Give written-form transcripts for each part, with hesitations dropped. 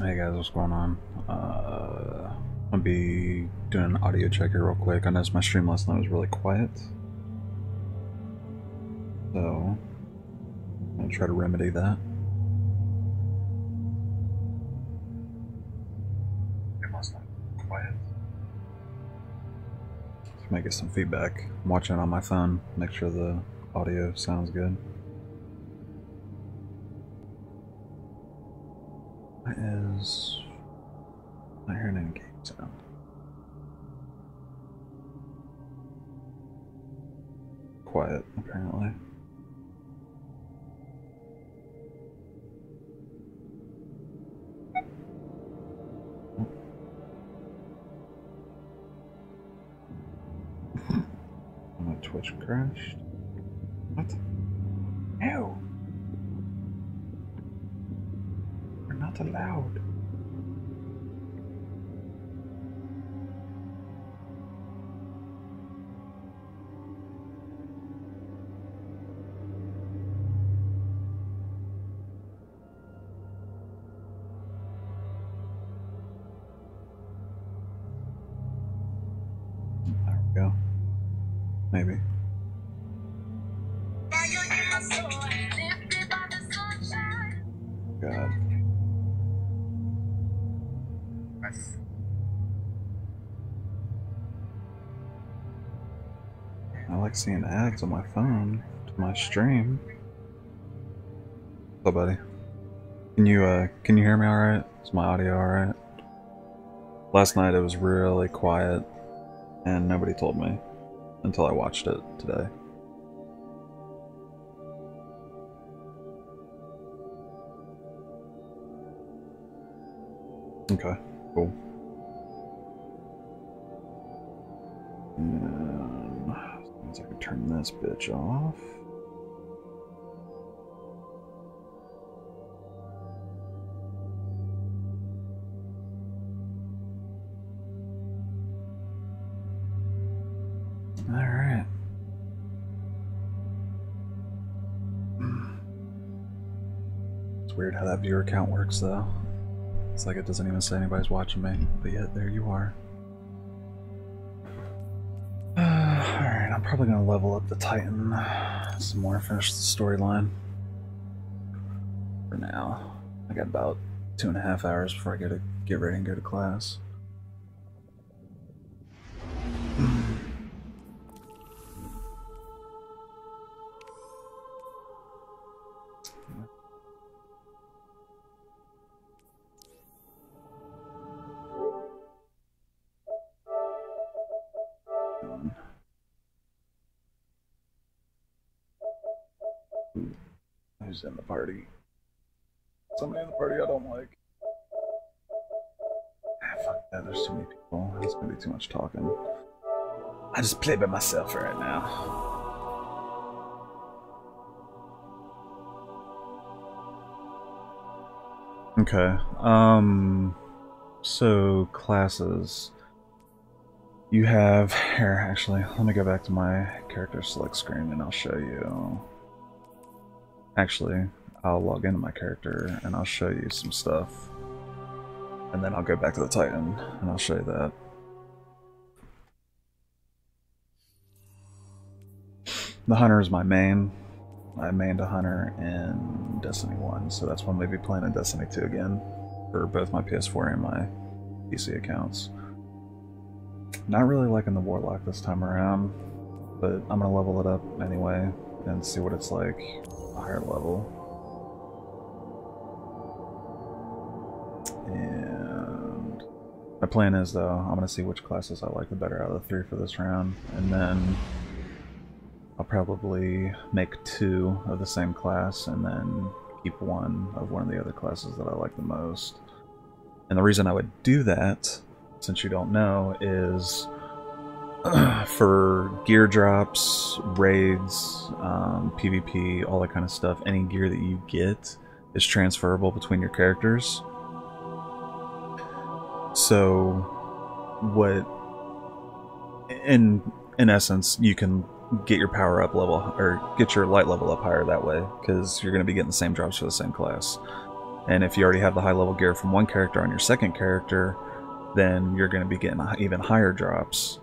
Hey guys, what's going on? I'll be doing an audio check here real quick. I noticed my stream last night was really quiet, so I'll try to remedy that. It must not be quiet. So I might get some feedback. I'm watching it on my phone, make sure the audio sounds good. That is not hearing any game sound. Quiet, apparently. My Twitch crashed. What? Ew! We're not allowed. There we go. Maybe. God. I like seeing ads on my phone to my stream. Hello, buddy. Can you hear me all right? Is my audio all right? Last night it was really quiet, and nobody told me until I watched it today. Okay, cool. And I can turn this bitch off. All right. It's weird how that viewer count works, though. It's like it doesn't even say anybody's watching me, but yet there you are. Alright, I'm probably gonna level up the Titan some more, finish the storyline. For now. I got about 2.5 hours before I get ready and go to class. Who's in the party? Somebody in the party I don't like. Ah, fuck that, there's too many people. That's gonna be too much talking. I just play by myself right now. Okay, so classes. You have, here actually, let me go back to my character select screen and I'll show you. Actually, I'll log into my character and I'll show you some stuff. And then I'll go back to the Titan and I'll show you that. The Hunter is my main. I mained a Hunter in Destiny 1, so that's when we'll be playing in Destiny 2 again for both my PS4 and my PC accounts. Not really liking the Warlock this time around, but I'm gonna level it up anyway and see what it's like a higher level. And my plan is, though, I'm gonna see which classes I like the better out of the 3 for this round, and then I'll probably make 2 of the same class and then keep 1 of one of the other classes that I like the most. And the reason I would do that, since you don't know, is for gear drops, raids, PvP, all that kind of stuff, any gear that you get is transferable between your characters. So, what, in essence, you can get your power up level, or get your light level up higher that way, because you're going to be getting the same drops for the same class. And if you already have the high level gear from one character on your second character, then you're going to be getting even higher drops,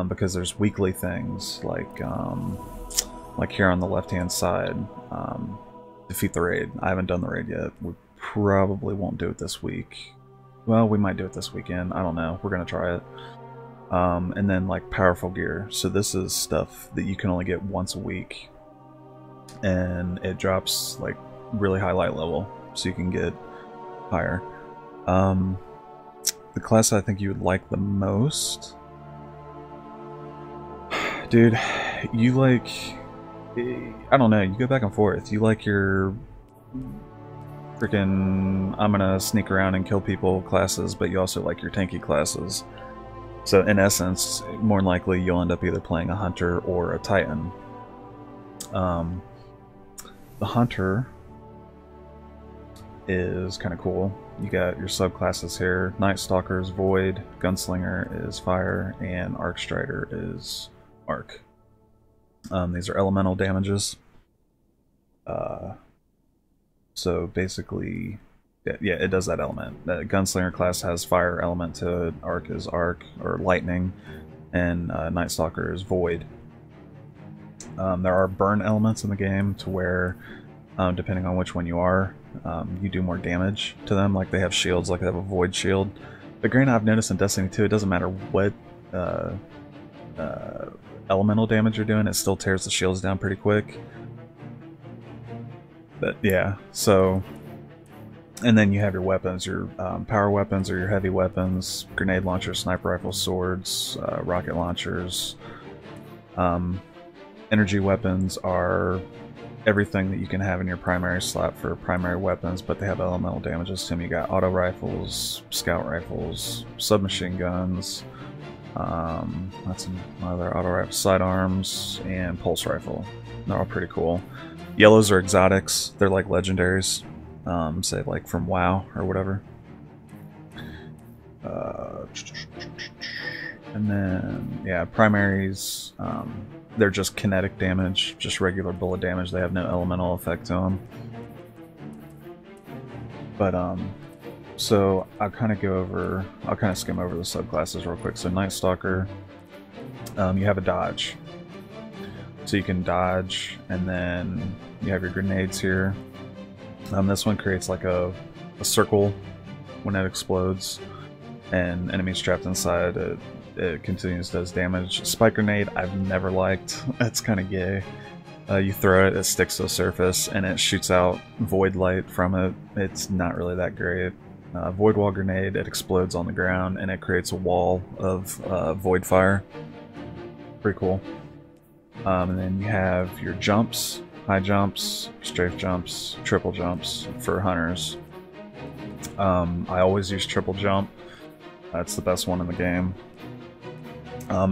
because there's weekly things like here on the left hand side, defeat the raid. I haven't done the raid yet. We probably won't do it this week. Well, we might do it this weekend. I don't know. We're going to try it. And then like powerful gear. So this is stuff that you can only get once a week, and it drops like really high light level, so you can get higher. The class I think you would like the most, dude, you like, I don't know, you go back and forth. You like your freaking I'm gonna sneak around and kill people classes, but you also like your tanky classes. So in essence, more than likely you'll end up either playing a hunter or a titan. The hunter is kind of cool. You got your subclasses here. Night Stalker is Void, Gunslinger is Fire, and Arc Strider is Arc. These are elemental damages. So basically, yeah, it does that element. The Gunslinger class has Fire element to it, Arc is Arc, or Lightning, and Night Stalker is Void. There are burn elements in the game to where, depending on which one you are, you do more damage to them. Like they have shields, like they have a void shield. But granted, I've noticed in Destiny 2, it doesn't matter what elemental damage you're doing, it still tears the shields down pretty quick. But yeah, so... And then you have your weapons, your power weapons or your heavy weapons, grenade launchers, sniper rifles, swords, rocket launchers. Energy weapons are everything that you can have in your primary slot for primary weapons, but they have elemental damages to them. You got auto rifles, scout rifles, submachine guns, that's another auto rifle, sidearms, and pulse rifle. They're all pretty cool. Yellows are exotics. They're like legendaries, say like from WoW or whatever. And then, yeah, primaries, they're just kinetic damage, just regular bullet damage. They have no elemental effect to them. But, so I'll kind of skim over the subclasses real quick. So Night Stalker, you have a dodge. So you can dodge, and then you have your grenades here. This one creates like a circle when it explodes, and enemies trapped inside it. It continues, does damage. Spike grenade, I've never liked. It's kind of gay. You throw it, it sticks to the surface, and it shoots out void light from it. It's not really that great. Void wall grenade, it explodes on the ground, and it creates a wall of void fire. Pretty cool. And then you have your jumps, high jumps, strafe jumps, triple jumps for hunters. I always use triple jump. That's the best one in the game.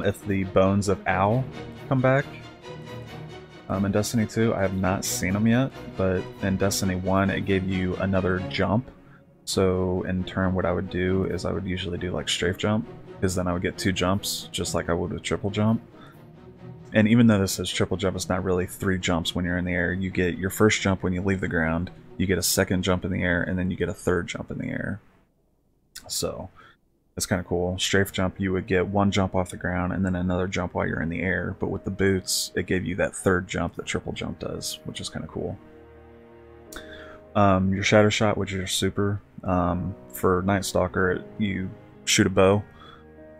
If the bones of Owl come back in Destiny 2, I have not seen them yet, but in Destiny 1 it gave you another jump. So in turn what I would do is I would usually do like strafe jump, because then I would get 2 jumps just like I would with triple jump. And even though this says triple jump, it's not really 3 jumps when you're in the air. You get your first jump when you leave the ground, you get a second jump in the air, and then you get a third jump in the air. So it's kind of cool. Strafe jump, you would get 1 jump off the ground and then another jump while you're in the air, but with the boots it gave you that third jump that triple jump does, which is kind of cool. Your shadow shot, which is your super, for Night Stalker, you shoot a bow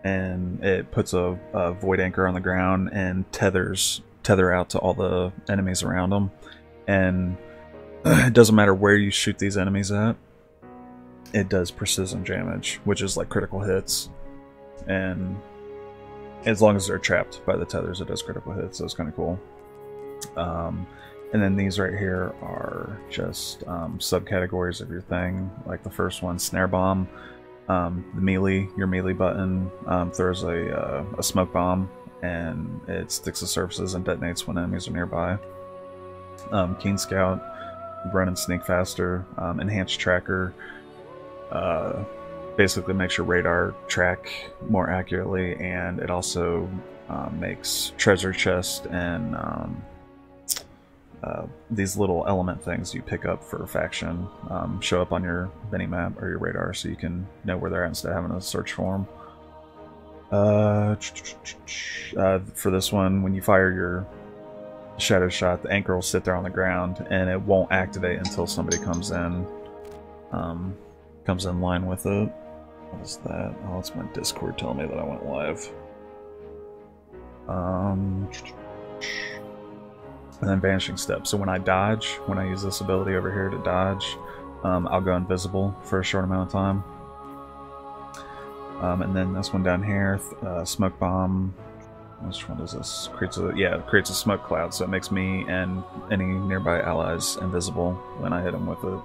and it puts a void anchor on the ground and tether out to all the enemies around them, and it doesn't matter where you shoot these enemies at, it does precision damage, which is like critical hits, and as long as they're trapped by the tethers, it does critical hits, so it's kind of cool. And then these right here are just subcategories of your thing. Like the first one, Snare Bomb. Your melee button throws a smoke bomb, and it sticks to surfaces and detonates when enemies are nearby. Keen Scout, run and sneak faster. Enhanced Tracker, basically makes your radar track more accurately, and it also makes treasure chest and these little element things you pick up for faction show up on your minimap or your radar, so you can know where they're at instead of having to search for them. For this one, when you fire your shadow shot, the anchor will sit there on the ground and it won't activate until somebody comes in line with it. What is that? Oh, it's my Discord telling me that I went live. And then Vanishing Step. So when I dodge, when I use this ability over here to dodge, I'll go invisible for a short amount of time. And then this one down here, Smoke Bomb. Which one is this? Creates a smoke cloud, so it makes me and any nearby allies invisible when I hit them with it.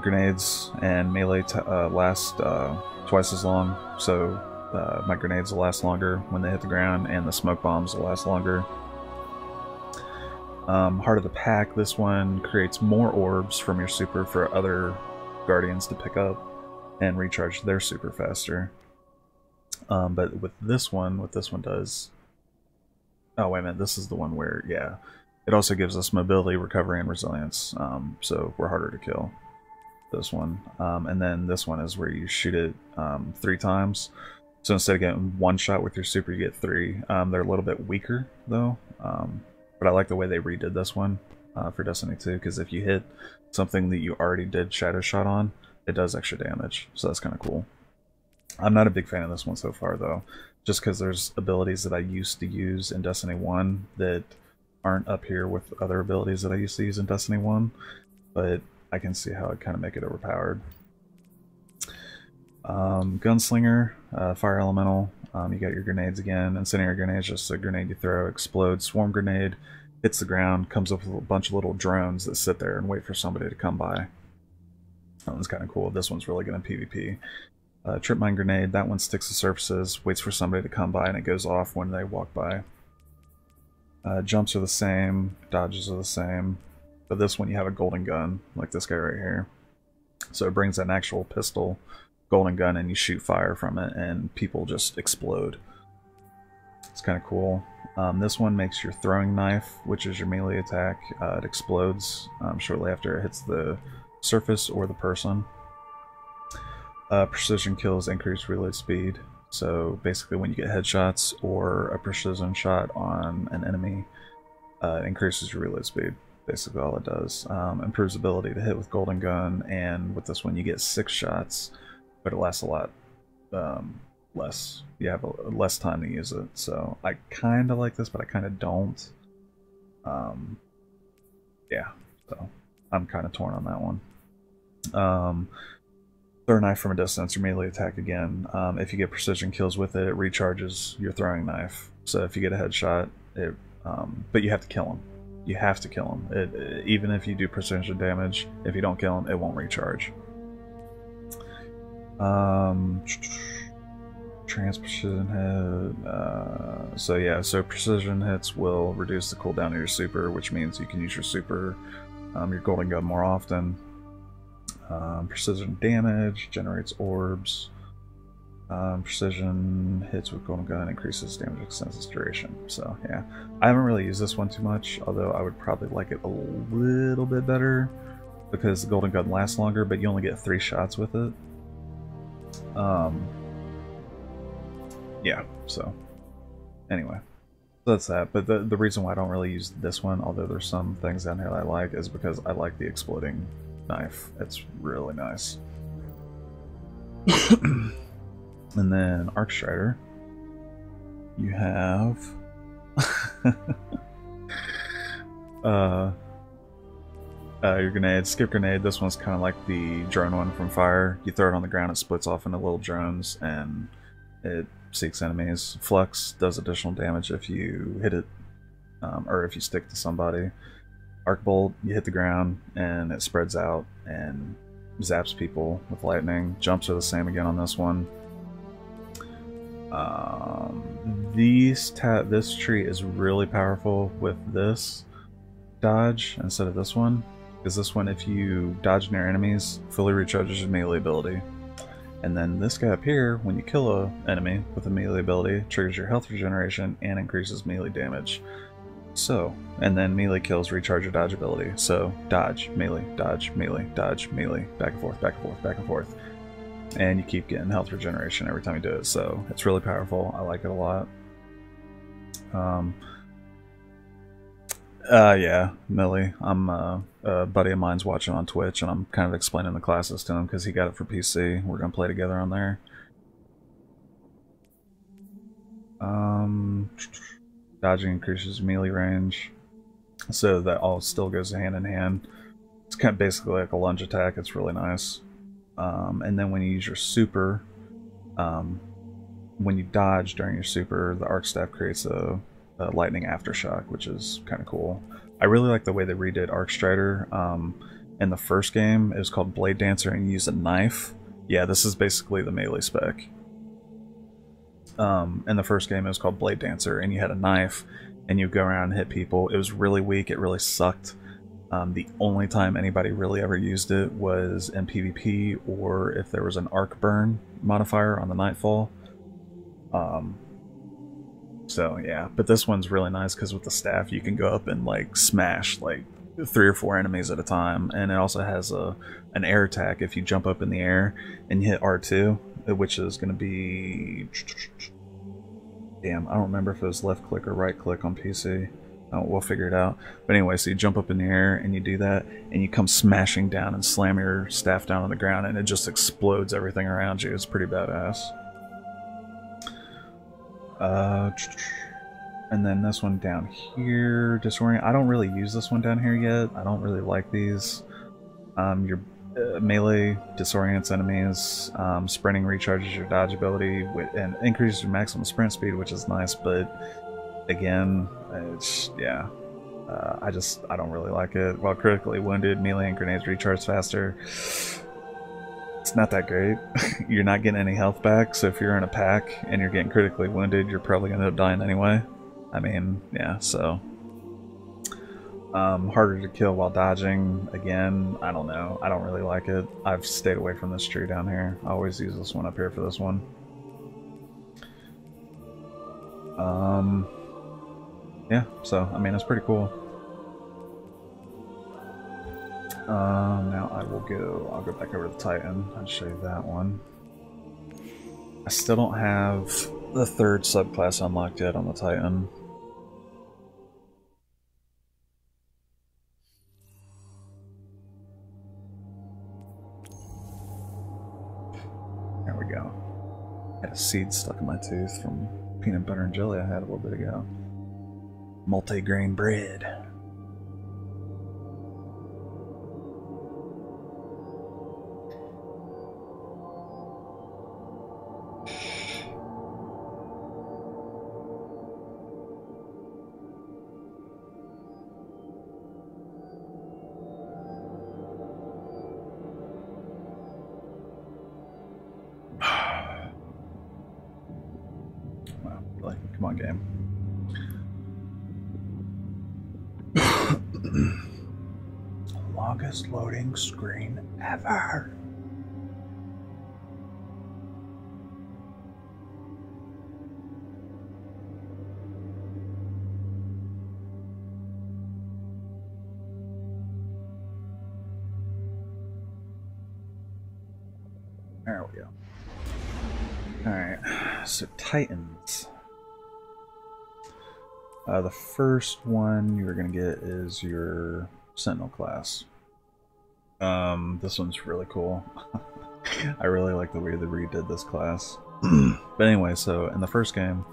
Grenades and melee last twice as long, so my grenades will last longer when they hit the ground, and the smoke bombs will last longer. Heart of the Pack, this one creates more orbs from your super for other guardians to pick up and recharge their super faster. But with this one, what this one does... Oh, wait a minute, this is the one where, yeah, it also gives us mobility, recovery, and resilience, so we're harder to kill. This one. And then this one is where you shoot it 3 times. So instead of getting 1 shot with your super, you get 3. They're a little bit weaker, though. But I like the way they redid this one for Destiny 2, because if you hit something that you already did Shadow Shot on, it does extra damage, so that's kind of cool. I'm not a big fan of this one so far, though, just because there's abilities that I used to use in Destiny 1 that aren't up here with other abilities that I used to use in Destiny 1, but I can see how it kind of make it overpowered. Gunslinger, Fire Elemental, you got your grenades again. Incendiary grenade, just a grenade you throw, explodes. Swarm grenade, hits the ground, comes up with a bunch of little drones that sit there and wait for somebody to come by. That one's kind of cool. This one's really good in PvP. Trip mine grenade, that one sticks to surfaces, waits for somebody to come by, and it goes off when they walk by. Jumps are the same, dodges are the same, but this one you have a golden gun, like this guy right here. So it brings an actual pistol, golden gun, and you shoot fire from it, and people just explode. It's kind of cool. This one makes your throwing knife, which is your melee attack, it explodes shortly after it hits the surface or the person. Precision kills increase reload speed, so basically when you get headshots or a precision shot on an enemy, it increases your reload speed. Basically all it does. Improves ability to hit with golden gun, and with this one you get 6 shots, but it lasts a lot less. You have less time to use it, so I kind of like this, but I kind of don't. Yeah, so I'm kind of torn on that one. Throw a knife from a distance, your melee attack again. If you get precision kills with it, it recharges your throwing knife. So if you get a headshot, but you have to kill him. You have to kill him. Even if you do precision damage, if you don't kill him, it won't recharge. Trans precision hit. So yeah, so precision hits will reduce the cooldown of your super, which means you can use your super, your golden gun more often. Precision damage generates orbs. Precision hits with golden gun increases damage extends duration. So yeah, I haven't really used this one too much, although I would probably like it a little bit better because the golden gun lasts longer, but you only get 3 shots with it. Yeah, so anyway, so that's that. But the reason why I don't really use this one, although there's some things down here that I like, is because I like the exploding knife. It's really nice. And then Arc Strider, you have your grenade, skip grenade. This one's kind of like the drone one from Fire. You throw it on the ground, it splits off into little drones, and it seeks enemies. Flux does additional damage if you hit it, or if you stick to somebody. Arc Bolt, you hit the ground, and it spreads out and zaps people with lightning. Jumps are the same again on this one. This tree is really powerful with this dodge instead of this one, because this one, if you dodge near enemies, fully recharges your melee ability. And then this guy up here, when you kill an enemy with a melee ability, triggers your health regeneration and increases melee damage. So, and then melee kills recharge your dodge ability. So, dodge, melee, back and forth, back and forth, back and forth. And you keep getting health regeneration every time you do it. So, it's really powerful. I like it a lot. Yeah, melee. I'm a buddy of mine's watching on Twitch, and I'm kind of explaining the classes to him because he got it for PC. We're gonna play together on there. Dodging increases melee range, so that all still goes hand in hand. It's kind of basically like a lunge attack. It's really nice. And then when you use your super, when you dodge during your super, the arc staff creates a lightning aftershock, which is kind of cool. I really like the way they redid Arc Strider. In the first game, it was called Blade Dancer, and you use a knife. Yeah, this is basically the melee spec. In the first game, it was called Blade Dancer, and you had a knife, and you go around and hit people. It was really weak. It really sucked. The only time anybody really ever used it was in PvP, or if there was an arc burn modifier on the Nightfall. So yeah, but this one's really nice because with the staff you can go up and like smash like 3 or 4 enemies at a time, and it also has an air attack if you jump up in the air and you hit R2, which is going to be, damn, I don't remember if it was left click or right click on PC. We'll figure it out. But anyway, so you jump up in the air and you do that, and you come smashing down and slam your staff down on the ground, and it just explodes everything around you. It's pretty badass. And then this one down here, Disorient. I don't really use this one down here yet. I don't really like these. Your melee disorients enemies. Sprinting recharges your dodge ability and increases your maximum sprint speed, which is nice, but again, it's, yeah. I don't really like it. While critically wounded, melee and grenades recharge faster. It's not that great. You're not getting any health back, so if you're in a pack and you're getting critically wounded, you're probably going to end up dying anyway. I mean, yeah, so. Harder to kill while dodging. Again, I don't know. I don't really like it. I've stayed away from this tree down here. I always use this one up here for this one. Yeah, so, I mean, it's pretty cool. Now I'll go back over to the Titan and show you that one. I still don't have the 3rd subclass unlocked yet on the Titan. There we go. Had a seed stuck in my tooth from peanut butter and jelly I had a little bit ago. Multi-grain bread. Come on, game. Longest loading screen ever. There we go. Alright, so Titans. The first one you're going to get is your Sentinel class. This one's really cool. I really like the way they redid this class. But anyway, so in the first game,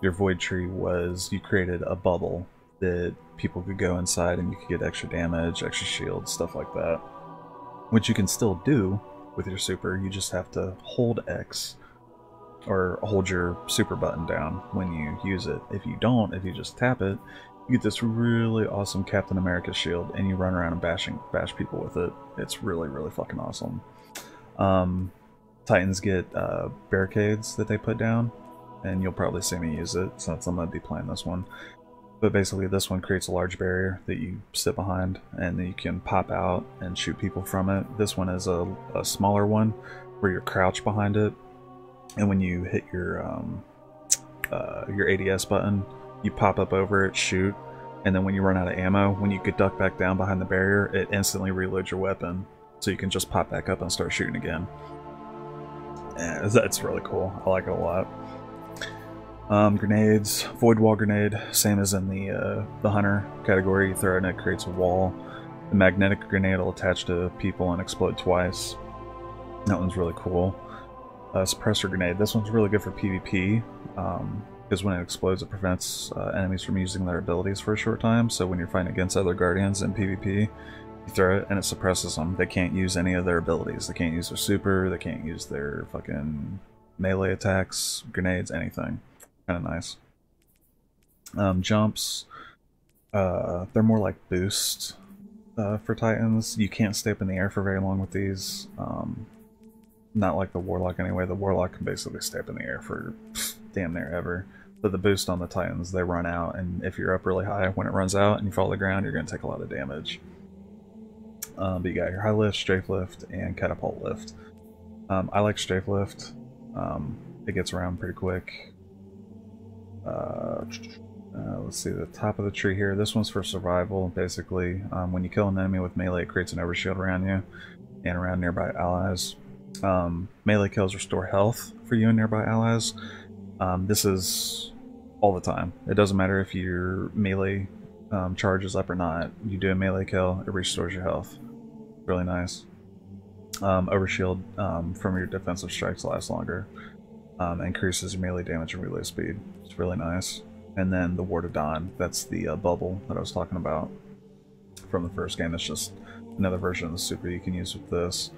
your Void Tree was, you created a bubble that people could go inside and you could get extra damage, extra shield, stuff like that. Which you can still do with your super, you just have to hold X or hold your super button down when you use it. If you don't, if you just tap it, you get this really awesome Captain America shield, and you run around and bash people with it. It's really, really fucking awesome. Titans get barricades that they put down, and you'll probably see me use it since I'm going to be playing this one. But basically this one creates a large barrier that you sit behind, and then you can pop out and shoot people from it. This one is a smaller one where you're crouched behind it, and when you hit your ADS button, you pop up over it, shoot, and then when you run out of ammo, when you get ducked back down behind the barrier, it instantly reloads your weapon, so you can just pop back up and start shooting again. And that's really cool. I like it a lot. Grenades, void wall grenade, same as in the hunter category. You throw it and it creates a wall. The magnetic grenade will attach to people and explode twice. That one's really cool. Suppressor grenade. This one's really good for PvP, because when it explodes, it prevents enemies from using their abilities for a short time. So when you're fighting against other guardians in PvP, you throw it and it suppresses them. They can't use any of their abilities. They can't use their super. They can't use their fucking melee attacks, grenades, anything. Kind of nice. Jumps. They're more like boost for Titans. You can't stay up in the air for very long with these. Not like the Warlock anyway. The Warlock can basically stay up in the air for damn near ever. But the boost on the Titans, they run out, and if you're up really high, when it runs out and you fall to the ground, you're going to take a lot of damage. But you got your high lift, strafe lift, and catapult lift. I like strafe lift. It gets around pretty quick. Let's see, the top of the tree here. This one's for survival, basically. When you kill an enemy with melee, it creates an overshield around you and around nearby allies. Melee kills restore health for you and nearby allies. This is all the time. It doesn't matter if your melee charge is up or not. You do a melee kill, it restores your health. Really nice. Overshield from your defensive strikes lasts longer. Increases your melee damage and relay speed. It's really nice. And then the Ward of Dawn, that's the bubble that I was talking about from the first game. It's just another version of the super you can use with this.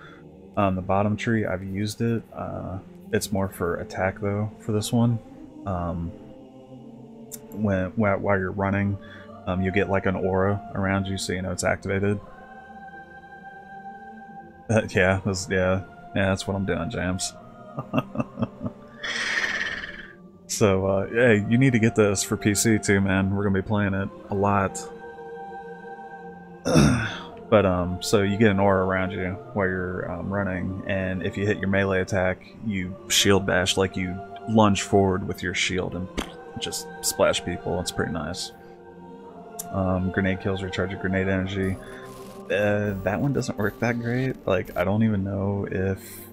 The bottom tree, I've used it. It's more for attack though for this one. While you're running, you get like an aura around you, so you know it's activated. Yeah, that's what I'm doing, James. So, hey, you need to get this for PC too, man. We're gonna be playing it a lot. But, so you get an aura around you while you're running, and if you hit your melee attack, you shield bash, like you lunge forward with your shield and just splash people. It's pretty nice. Grenade kills recharge your grenade energy. That one doesn't work that great. Like, I don't even know if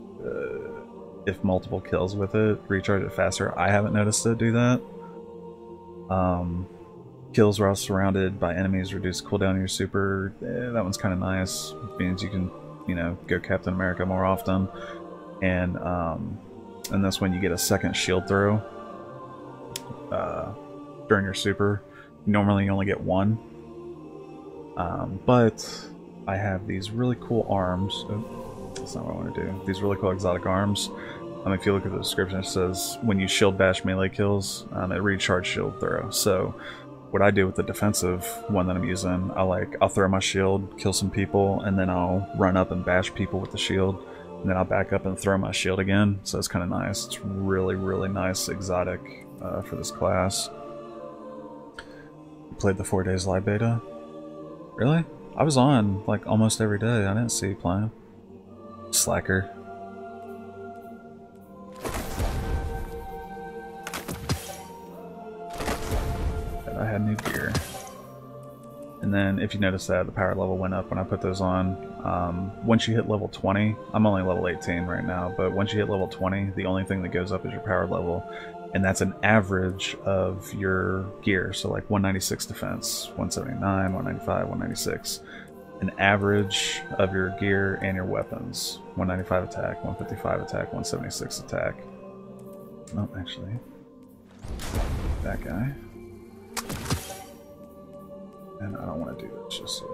multiple kills with it recharge it faster. I haven't noticed it do that. Kills while surrounded by enemies reduce cooldown of your super. That one's kind of nice. It means you can, you know, go Captain America more often. And that's when you get a second shield throw during your super. Normally you only get one. But I have these really cool arms. Oh, that's not what I want to do. These really cool exotic arms. If you look at the description, it says when you shield bash melee kills, it recharge shield throw. So what I do with the defensive one that I'm using, I'll throw my shield, kill some people, and then I'll run up and bash people with the shield, and then I'll back up and throw my shield again. So it's kind of nice. It's really, really nice exotic for this class. You played the 4 days live beta? Really? I was on like almost every day. I didn't see you playing. Slacker. I had new gear. And then if you notice that the power level went up when I put those on. Once you hit level 20, I'm only level 18 right now, but once you hit level 20, the only thing that goes up is your power level, and that's an average of your gear. So like 196 defense, 179, 195, 196. An average of your gear and your weapons. 195 attack, 155 attack, 176 attack. Oh, actually, that guy. And I don't want to do this just yet.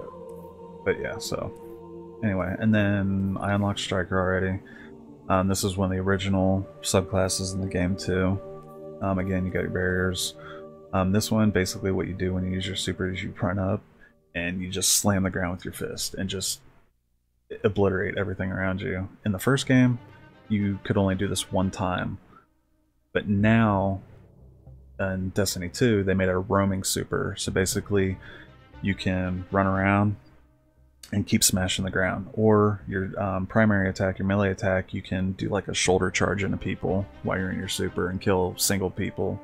But yeah, so anyway, and then I unlocked Striker already. This is one of the original subclasses in the game too. Again, you got your barriers. This one, basically what you do when you use your super is you run up and you just slam the ground with your fist and just obliterate everything around you. In the first game, you could only do this one time. But now, in Destiny 2, they made a roaming super. So basically, you can run around and keep smashing the ground. Or your primary attack, your melee attack, you can do like a shoulder charge into people while you're in your super and kill single people.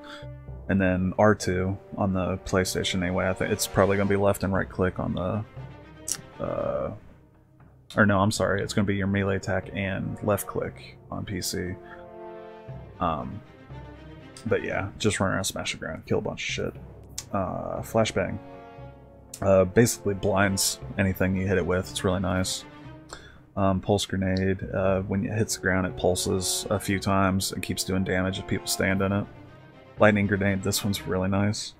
And then R2 on the PlayStation anyway, I think it's probably going to be left and right click on the... or no, I'm sorry, it's going to be your melee attack and left click on PC. But yeah, just run around, smash the ground, kill a bunch of shit. Flashbang. Basically blinds anything you hit it with, it's really nice. Pulse grenade, when it hits the ground it pulses a few times and keeps doing damage if people stand in it. Lightning grenade, this one's really nice.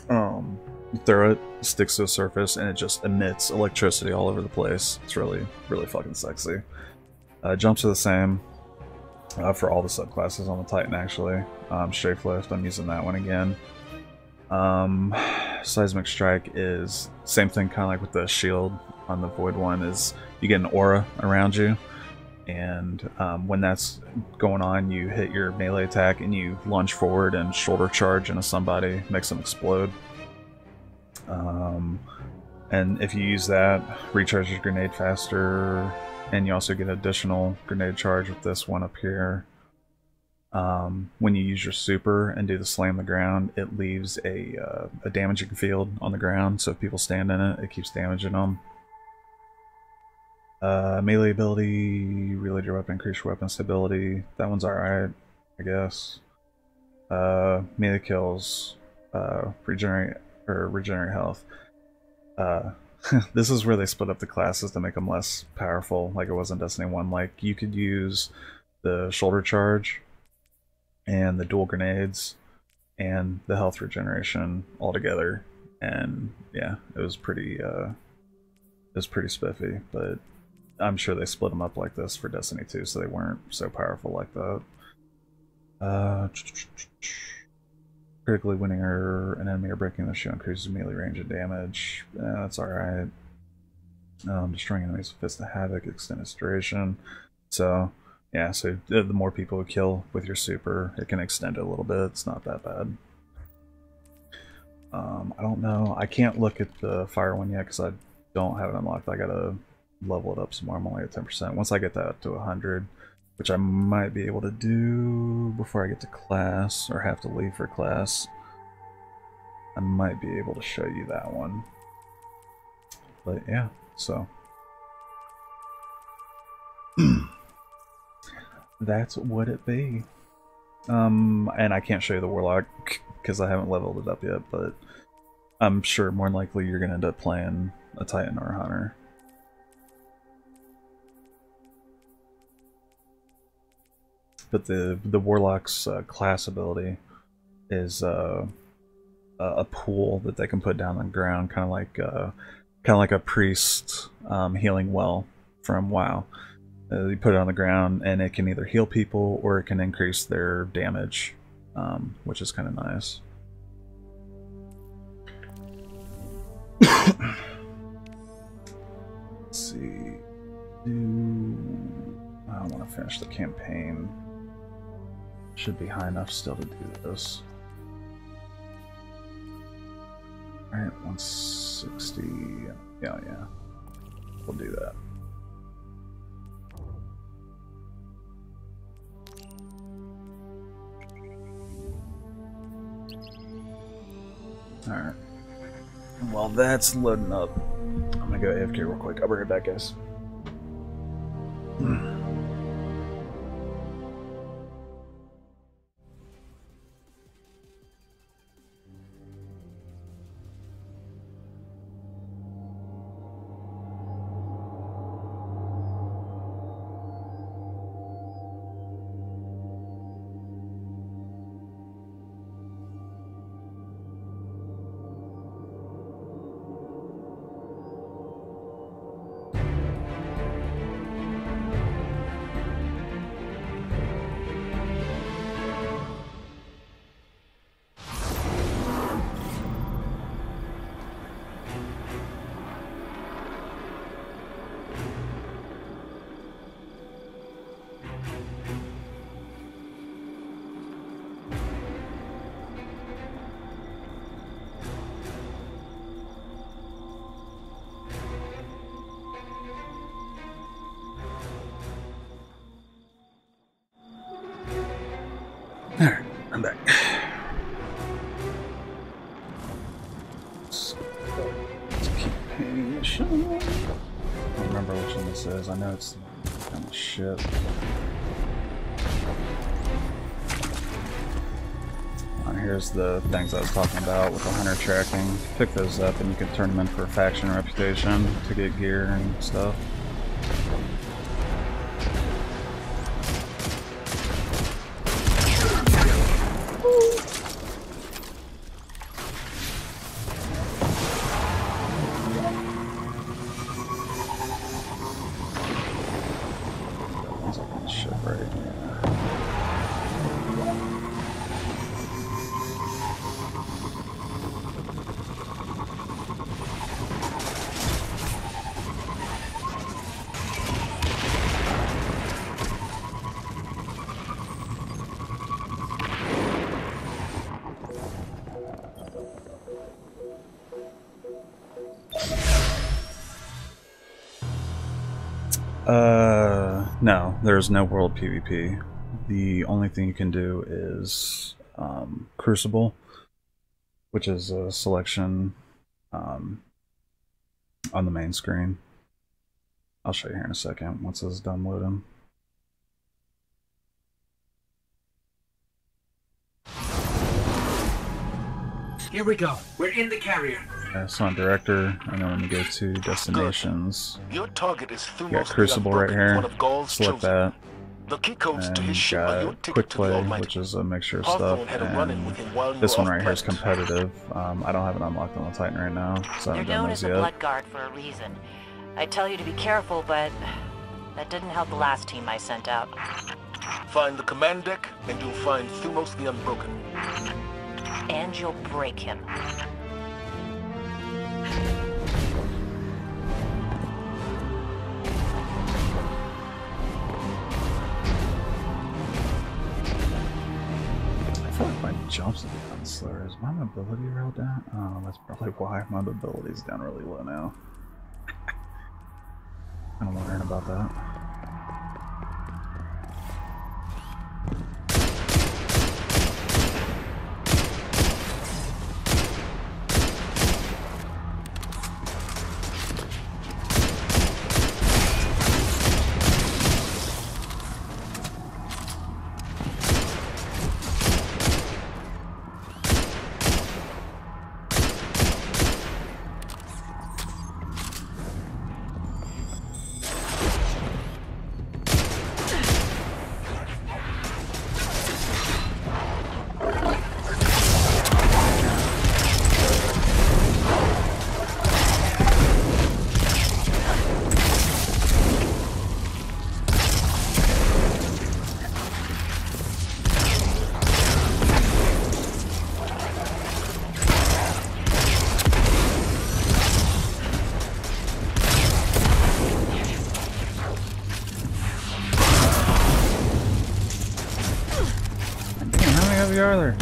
You throw it, sticks to the surface, and it just emits electricity all over the place. It's really, really fucking sexy. Jumps are the same for all the subclasses on the Titan, actually. Strafe Lift, I'm using that one again. Seismic Strike is same thing, kind of like with the shield on the Void one, is you get an aura around you, and when that's going on, you hit your melee attack and you lunge forward and shoulder charge into somebody, makes them explode. And if you use that, recharge your grenade faster, and you also get additional grenade charge with this one up here. When you use your super and do the slam the ground, it leaves a damaging field on the ground, so if people stand in it, it keeps damaging them. Melee ability, reload your weapon, increase your weapon stability. That one's alright, I guess. Melee kills, regenerate health. This is where they split up the classes to make them less powerful, like it was in Destiny 1. Like, you could use the shoulder charge and the dual grenades and the health regeneration all together, and yeah, it was pretty spiffy, but I'm sure they split them up like this for Destiny 2, so they weren't so powerful like that. Critically winning an enemy or breaking the shield increases melee range and damage. That's alright. Destroying enemies with Fist of Havoc, extend its duration. So, yeah, so the more people you kill with your super, it can extend it a little bit. It's not that bad. I don't know. I can't look at the fire one yet because I don't have it unlocked. I gotta level it up some more. I'm only at 10%. Once I get that up to 100, which I might be able to do before I get to class, or have to leave for class, I might be able to show you that one. But yeah, so that's what it be. And I can't show you the Warlock because I haven't leveled it up yet, but I'm sure more than likely you're gonna end up playing a Titan or a Hunter. But the Warlock's class ability is a pool that they can put down on the ground, kind of like a priest healing well from WoW. You put it on the ground, and it can either heal people or it can increase their damage, which is kind of nice. Let's see. I want to finish the campaign. Should be high enough still to do this. Alright, 160. Yeah. We'll do that. Alright. While that's loading up, I'm gonna go AFK real quick. I'll be right back, guys. is. I know it's kind of shit. Here's the things I was talking about with the hunter tracking. Pick those up and you can turn them in for faction reputation to get gear and stuff. No, there's no world PvP. The only thing you can do is Crucible, which is a selection on the main screen. I'll show you here in a second once this is done loading. Here we go. We're in the carrier. So on director, and then when you go to destinations, your target is you got Crucible right here. Select that. The key codes to his And you ship are your got ticket Quick to the Play, Almighty. which is a mixture of Hawthorne stuff. had a run-in with him while you And this were one right here is off-planet. competitive. I don't have it unlocked on the Titan right now, so I They're haven't done known those as a yet. bloodguard for a reason. I tell you to be careful, but that didn't help the last team I sent out. Find the command deck, and you'll find Thumos the Unbroken. And you'll break him. I feel like my jumps have gotten slower. Is my mobility real down? Oh, that's probably why my mobility's down really low now. I'm wondering about that. How many are there?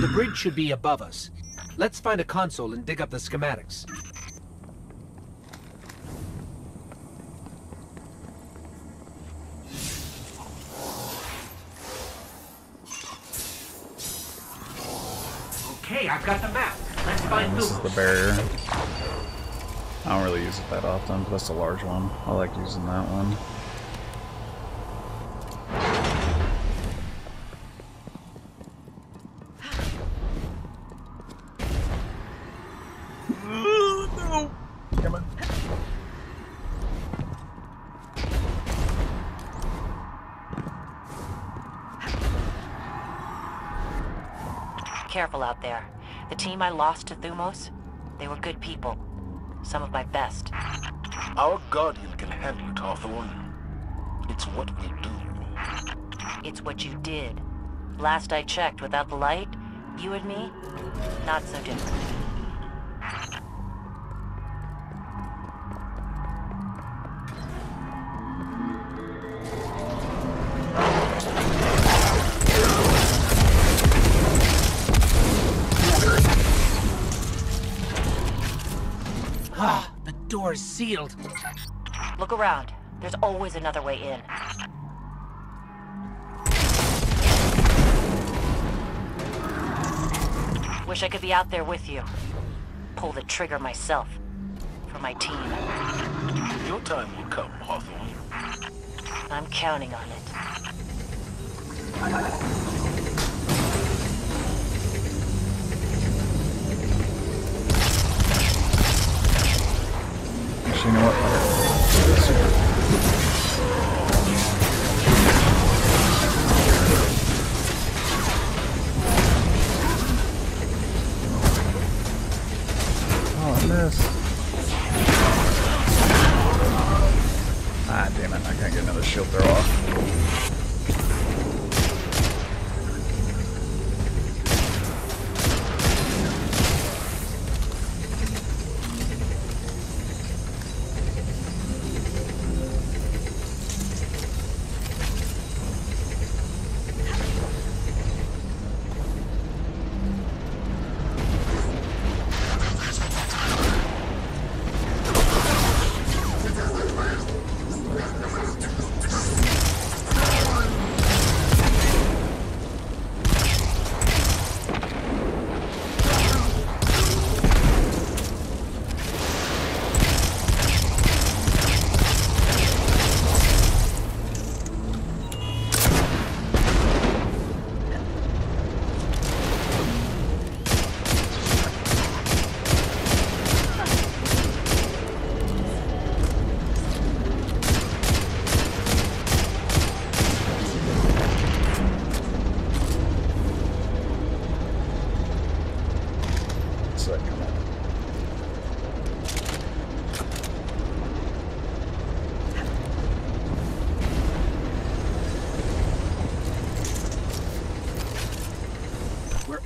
The bridge should be above us. Let's find a console and dig up the schematics. Okay, I've got the map. Let's find This is the barrier. I don't really use it that often, but that's a large one. I like using that one. careful out there. The team I lost to Thumos, they were good people. Some of my best. Our Guardian can handle it, Hawthorne. It's what we do. It's what you did. Last I checked, without the light, you and me, not so different. Ah, the door is sealed. Look around. There's always another way in. Wish I could be out there with you. Pull the trigger myself. For my team. Your time will come, Hawthorne. I'm counting on it. Actually, you know what? Oh, I missed. Ah, damn it. I can't get another shield throw off.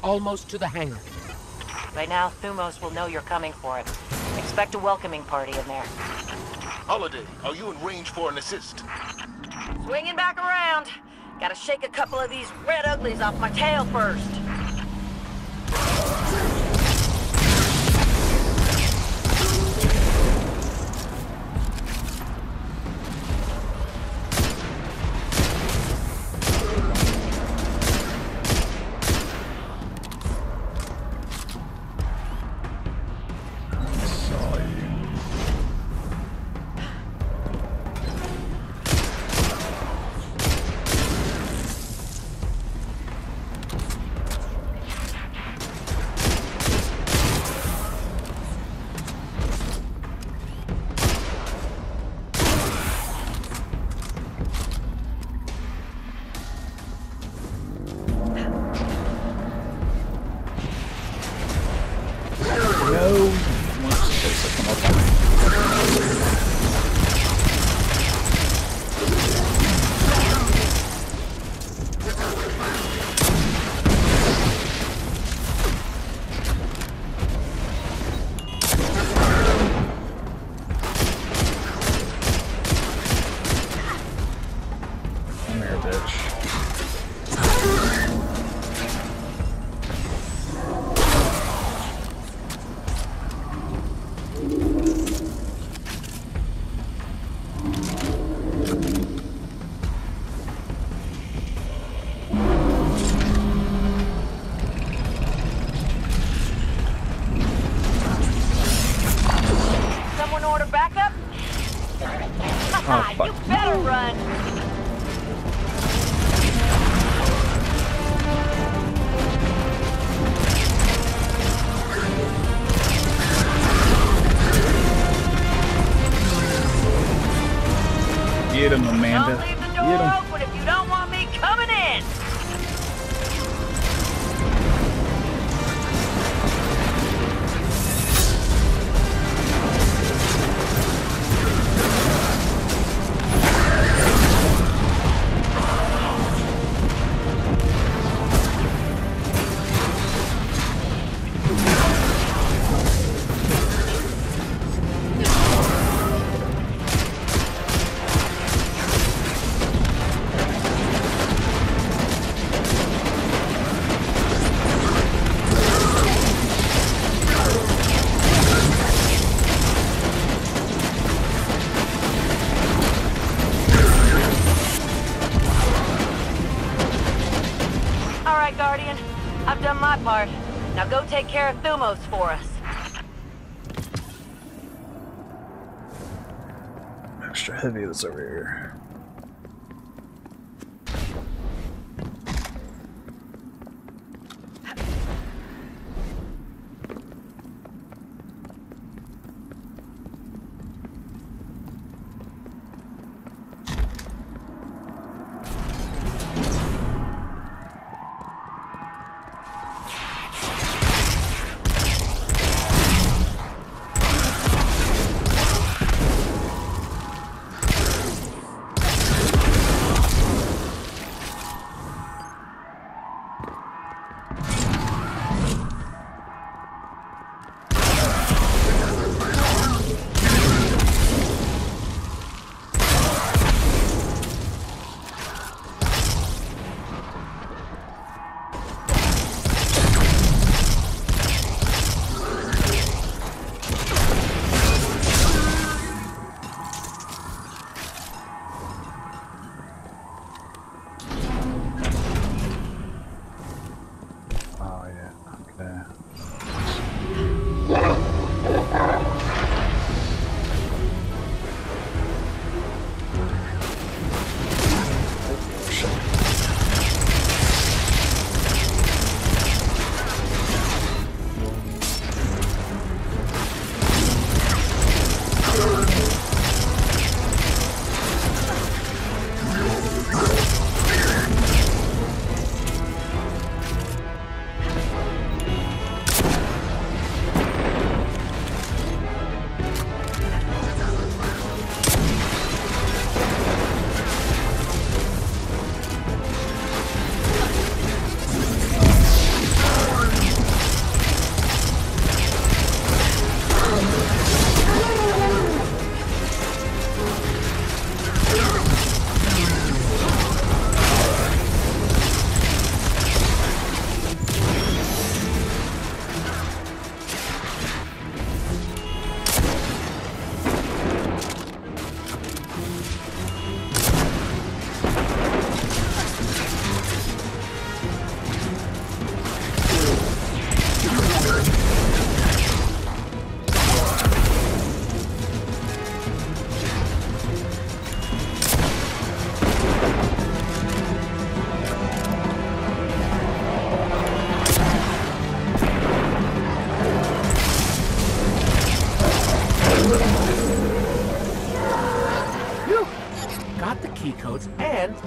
Almost to the hangar. By now, Thumos will know you're coming for it. Expect a welcoming party in there. Holiday, are you in range for an assist? Swinging back around. Gotta shake a couple of these red uglies off my tail first. You better run! Get him, Amanda. Don't leave the door open if you don't want me coming in! that part. Now go take care of Thumos for us. Extra heavy that's over here.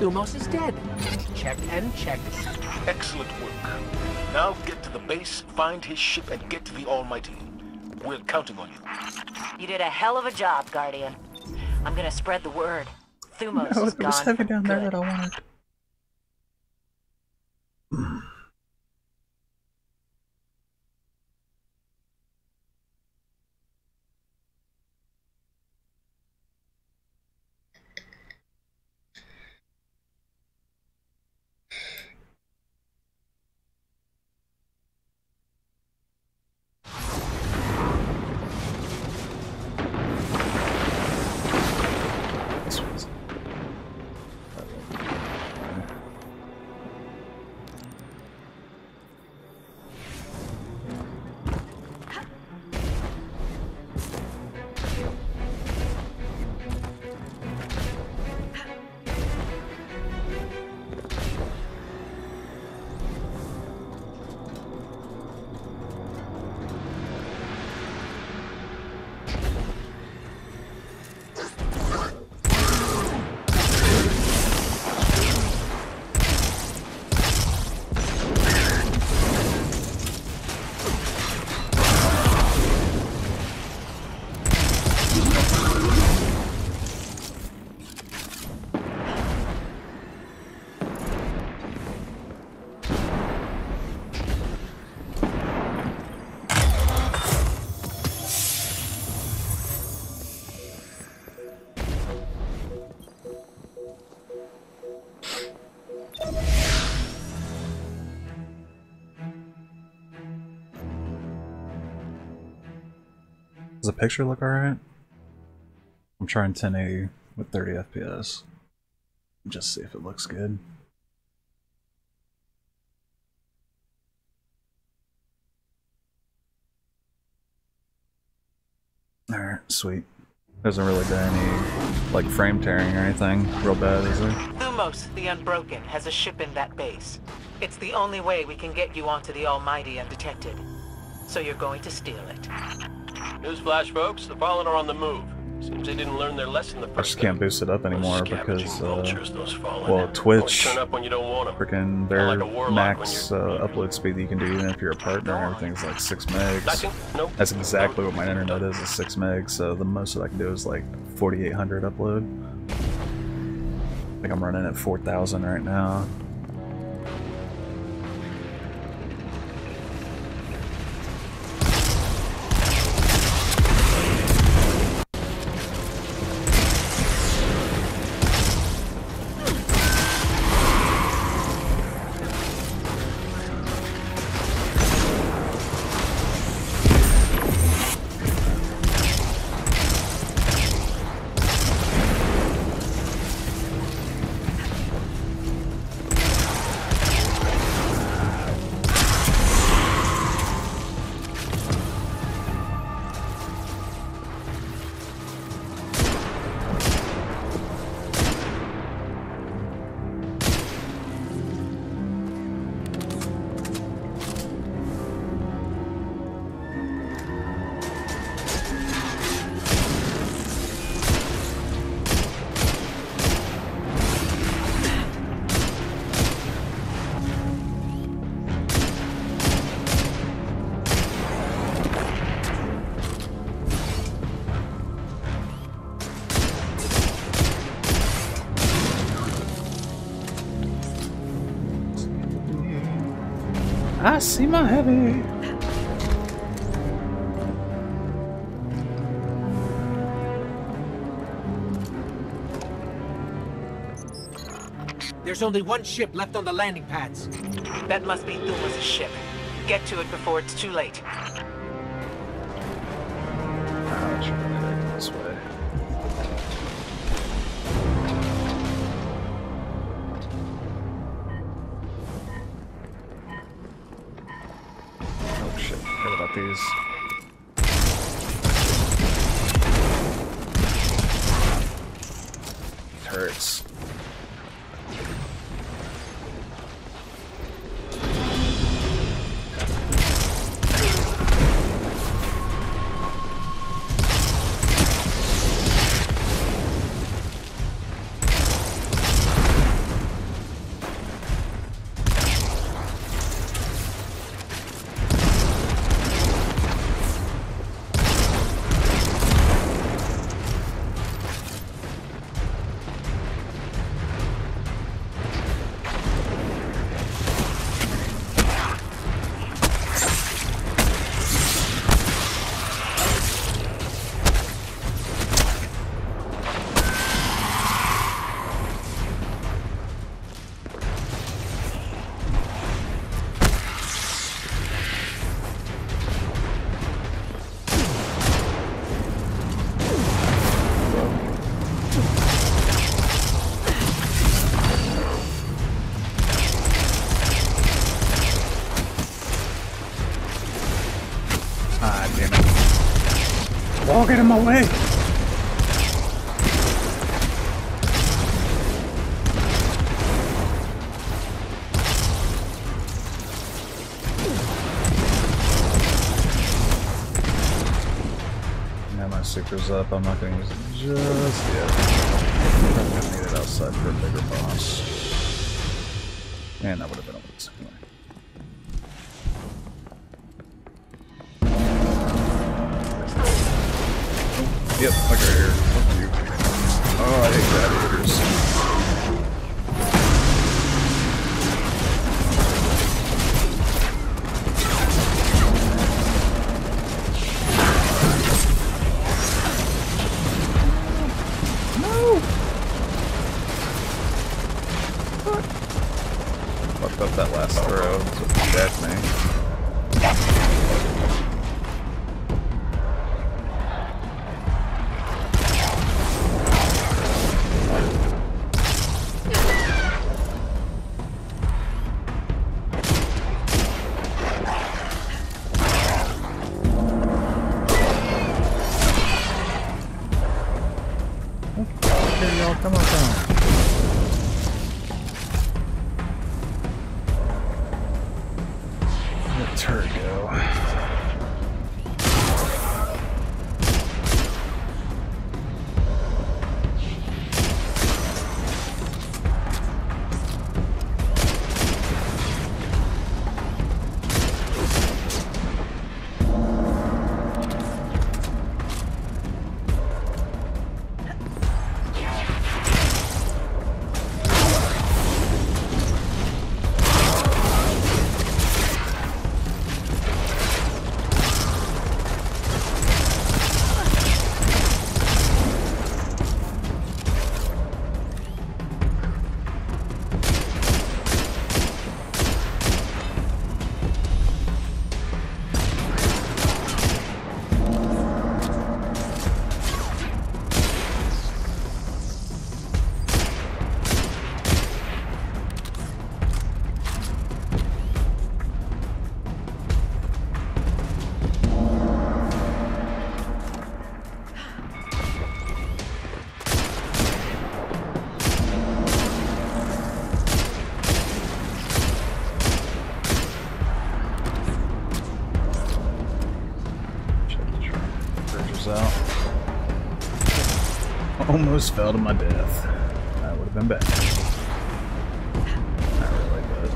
Thumos is dead. Checked and checked. Excellent work. Now get to the base, find his ship, and get to the Almighty. We're counting on you. You did a hell of a job, Guardian. I'm gonna spread the word. Thumos is gone. There was heavy down there good. that I wanted. Does the picture look alright? I'm trying 1080 with 30 FPS. Just see if it looks good. Alright, sweet. Doesn't really do any, like, frame tearing or anything real bad, is there? Thumos, the Unbroken, has a ship in that base. It's the only way we can get you onto the Almighty undetected. So you're going to steal it. Newsflash, folks. The Fallen are on the move. Seems they didn't learn their lesson the I first just can't boost it up anymore because, well, Twitch, turn up when you don't want 'em. freaking their Like a warlock max upload speed that you can do even if you're a partner, everything's like 6 megs. Nope. That's exactly what my internet is 6 megs, so the most that I can do is like 4800 upload. I think I'm running at 4000 right now. I see my heavy. There's only one ship left on the landing pads. That must be Thumos' ship. Get to it before it's too late. I'll try to head this way. Oh shit, forgot about these. Turrets. Ah, damn it. Wall, get in my way! Now my super's up, I'm not gonna use it just yet. I'm gonna need it outside for a bigger boss. Man, that would have been a waste anyway. Yep, I got here. Fuck you. Oh, I hate gladiators. No! Fucked up that last throw. That's what dead me. Here y'all, come on. Where'd the turret go? Out. Almost fell to my death. That would have been bad. Not really, but...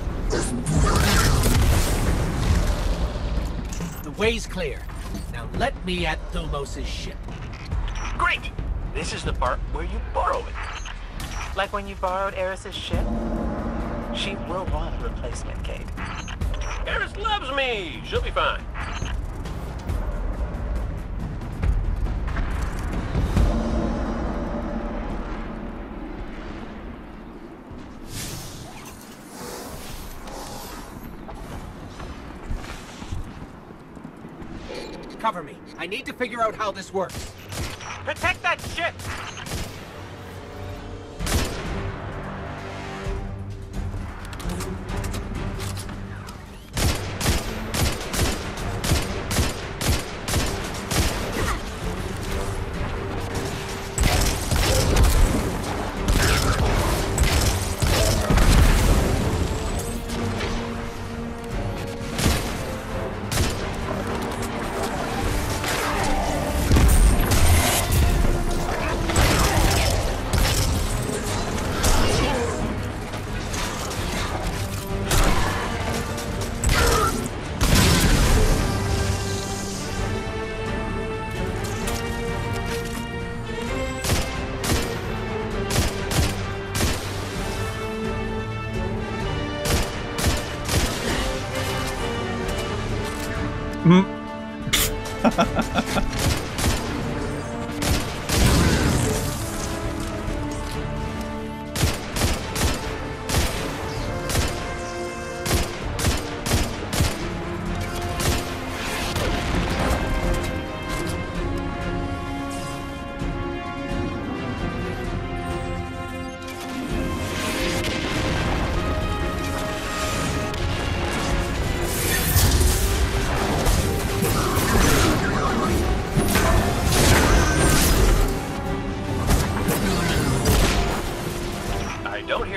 The way's clear. Now let me at Thumos' ship. Great! This is the part where you borrow it. Like when you borrowed Eris's ship? She will want a replacement, Kate. Eris loves me. She'll be fine. Cover me. I need to figure out how this works. Protect that ship!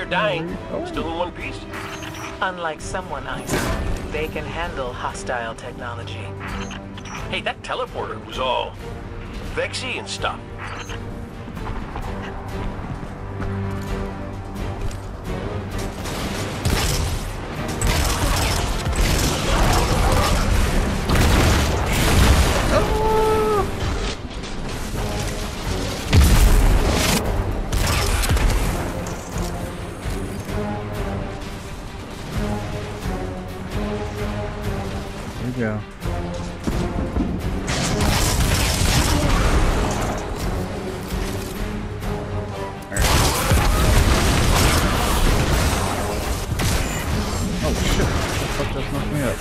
Dying. Still in one piece. Unlike someone I know, they can handle hostile technology. Hey, that teleporter was all vexy and stuff. Go. Oh shit, the fuck just knocked me up.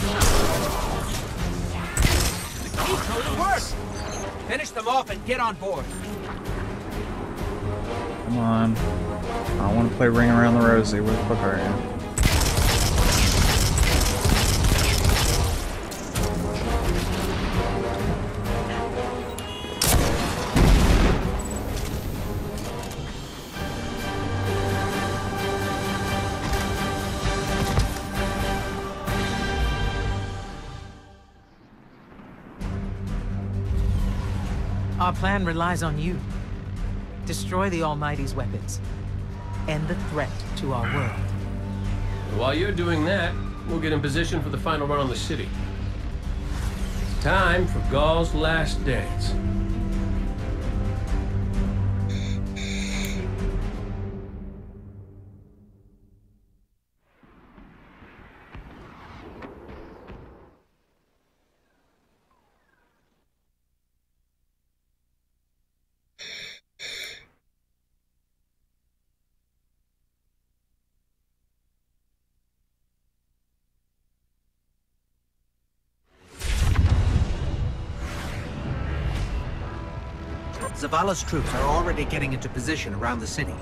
The key totally works! Finish them off and get on board. Come on. I want to play Ring Around the Rosie. Where the fuck are you? Our plan relies on you. Destroy the Almighty's weapons. End the threat to our world. While you're doing that, we'll get in position for the final run on the city. Time for Gaul's last dance. Zavala's troops are already getting into position around the city.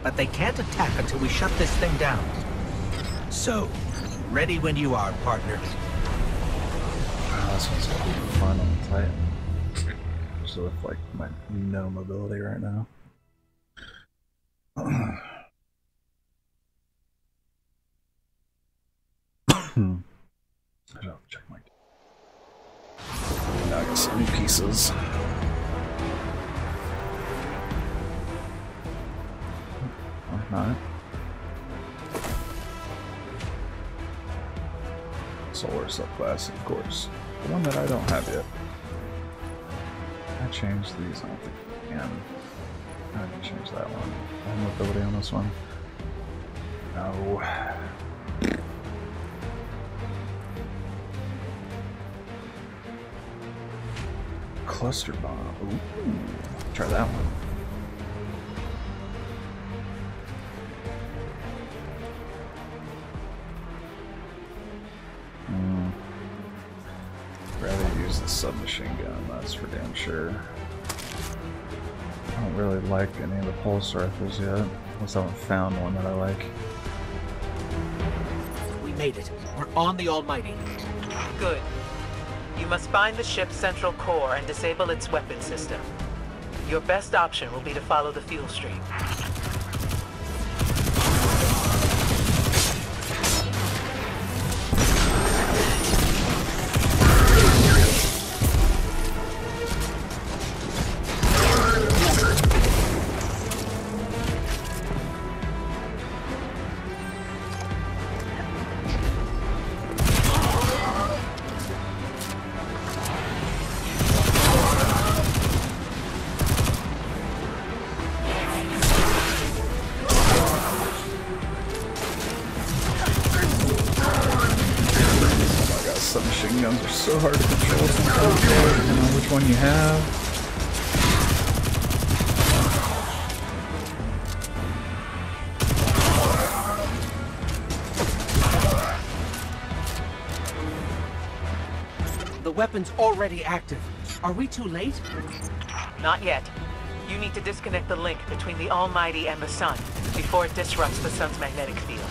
But they can't attack until we shut this thing down. So, ready when you are, partner. Oh, this one's gonna be fun on the Titan. Just with like my no mobility right now. I should have to check my. Now I got some new pieces. Or not. Solar subclass, of course. The one that I don't have yet. Can I change these? I don't think I can. I can change that one. I have mobility on this one. No. Cluster bomb. Ooh. Try that one. Rather use the submachine gun, that's for damn sure. I don't really like any of the pulse rifles yet. Unless I haven't found one that I like. We made it. We're on the Almighty. Good. You must find the ship's central core and disable its weapon system. Your best option will be to follow the fuel stream. Submachine guns are so hard to control sometimes, depending on which one you have. The weapon's already active. Are we too late? Not yet. You need to disconnect the link between the Almighty and the Sun before it disrupts the Sun's magnetic field.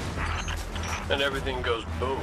And everything goes boom.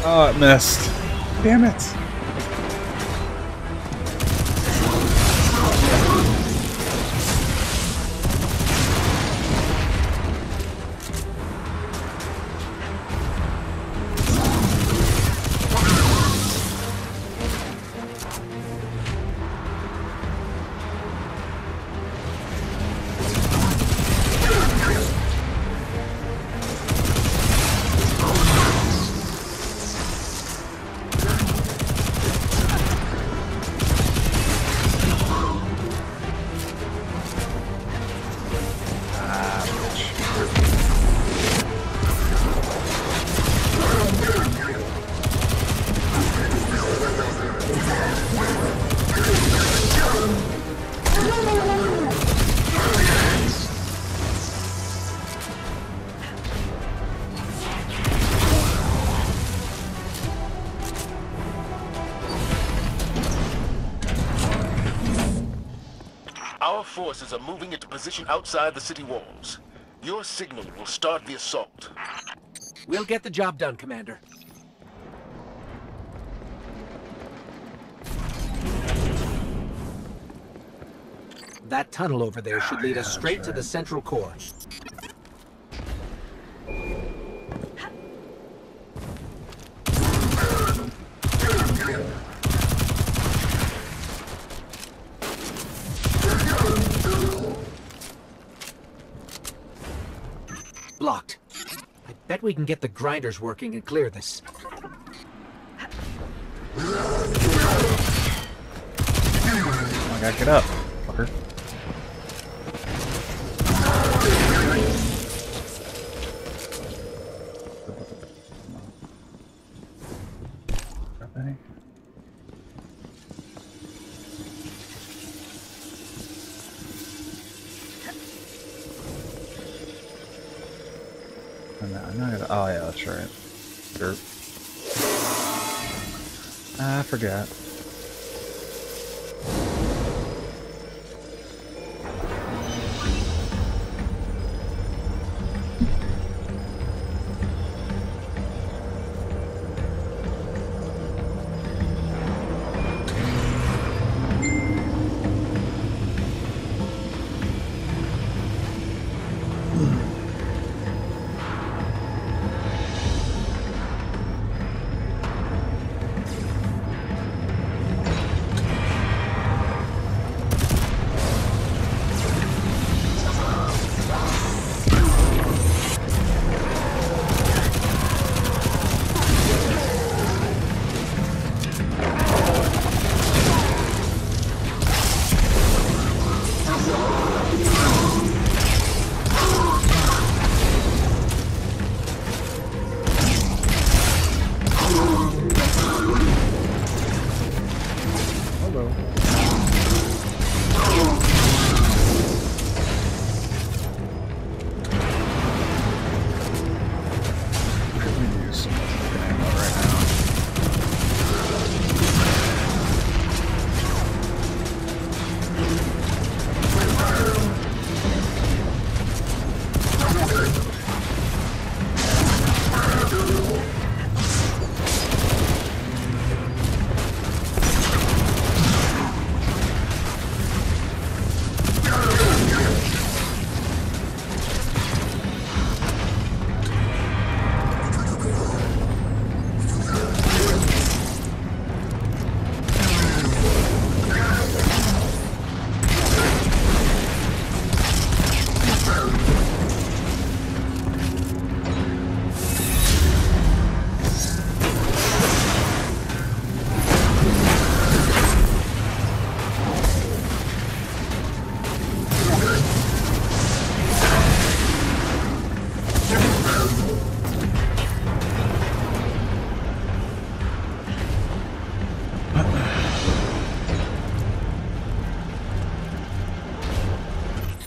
Oh, it missed. Damn it. forces are moving into position outside the city walls. Your signal will start the assault. We'll get the job done, Commander. That tunnel over there should lead us straight to the central core. Blocked. I bet we can get the grinders working and clear this. I gotta get up, fucker. Okay. I'm not gonna. Oh yeah, that's right. Derp. I forgot.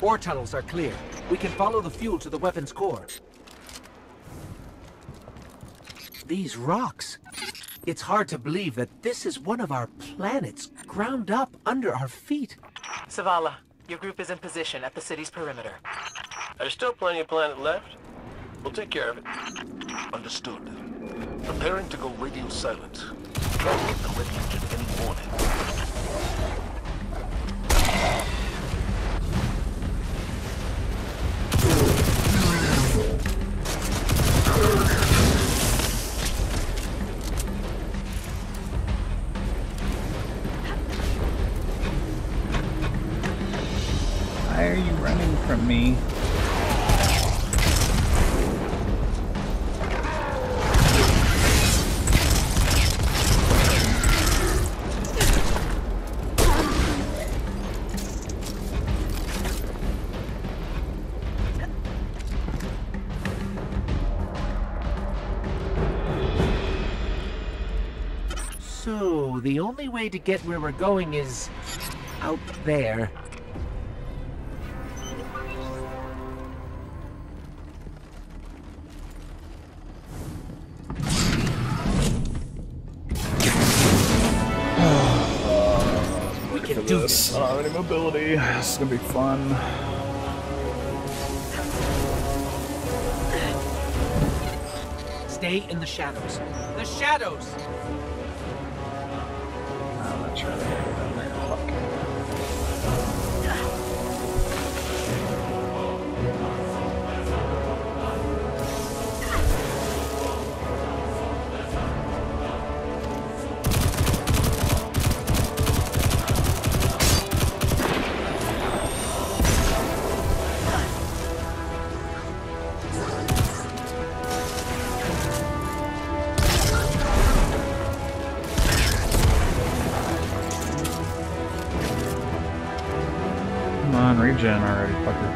Ore tunnels are clear. We can follow the fuel to the weapon's core. These rocks. It's hard to believe that this is one of our planets ground up under our feet. Zavala, your group is in position at the city's perimeter. There's still plenty of planet left. We'll take care of it. Understood. Preparing to go radio silent. I'm ready to give any warning. Why are you running from me? So, the only way to get where we're going is out there. do this. I don't have any mobility. This is gonna be fun. Stay in the shadows. The shadows! I'm not sure that I get down there. Fuck. Come on, regen already, fucker.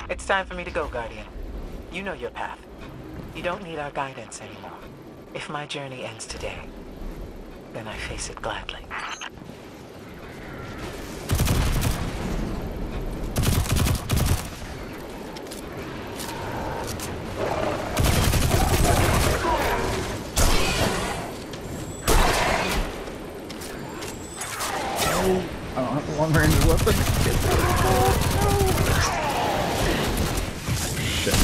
It's time for me to go, Guardian. You know your path. You don't need our guidance anymore. If my journey ends today, then I face it gladly. I don't have a long-range weapon. Shit.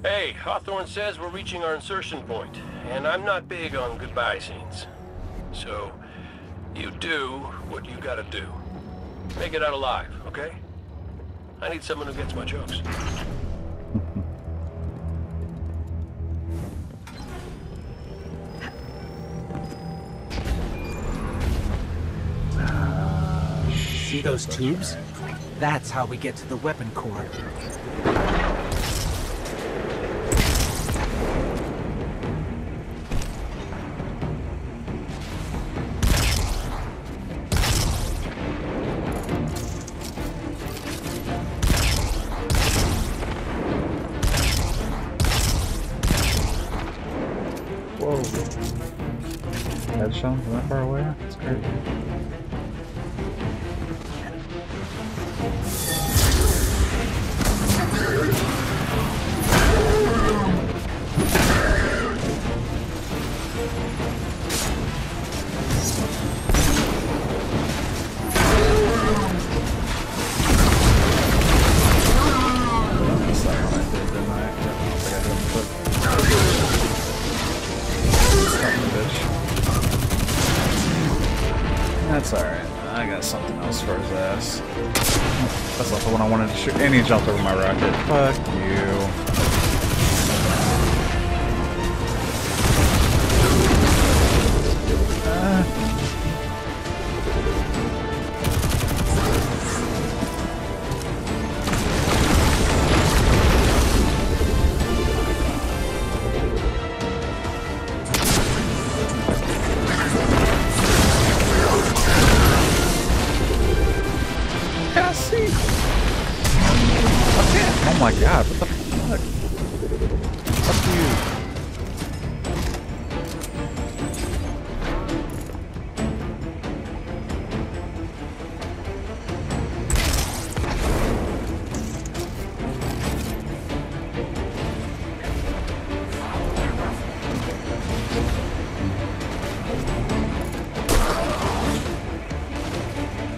Hey, Hawthorne says we're reaching our insertion point, and I'm not big on goodbye scenes. So, you do what you gotta do. Make it out alive, okay? I need someone who gets my jokes. See those tubes? That's how we get to the weapon core. Whoa. Headshot from that far away? That's crazy. That's alright. I got something else for his ass. That's not the one I wanted to shoot. And he jumped over my rocket. Fuck you. Oh my god, what the fuck? Fuck you.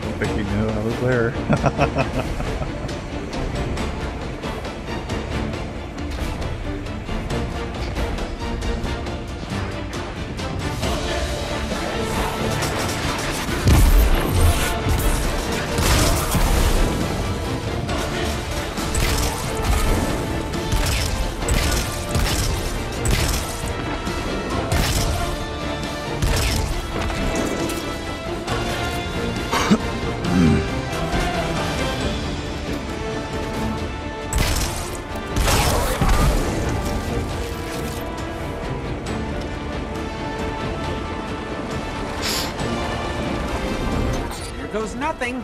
I think he knew I was there. Goes nothing.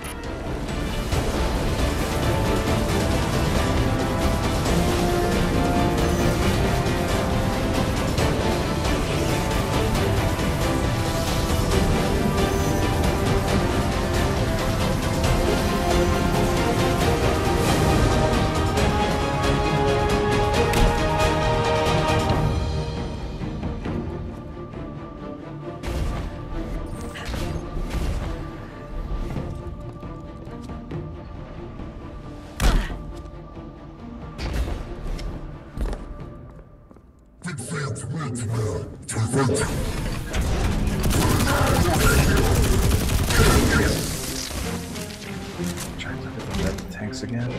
Trying to get the tanks again.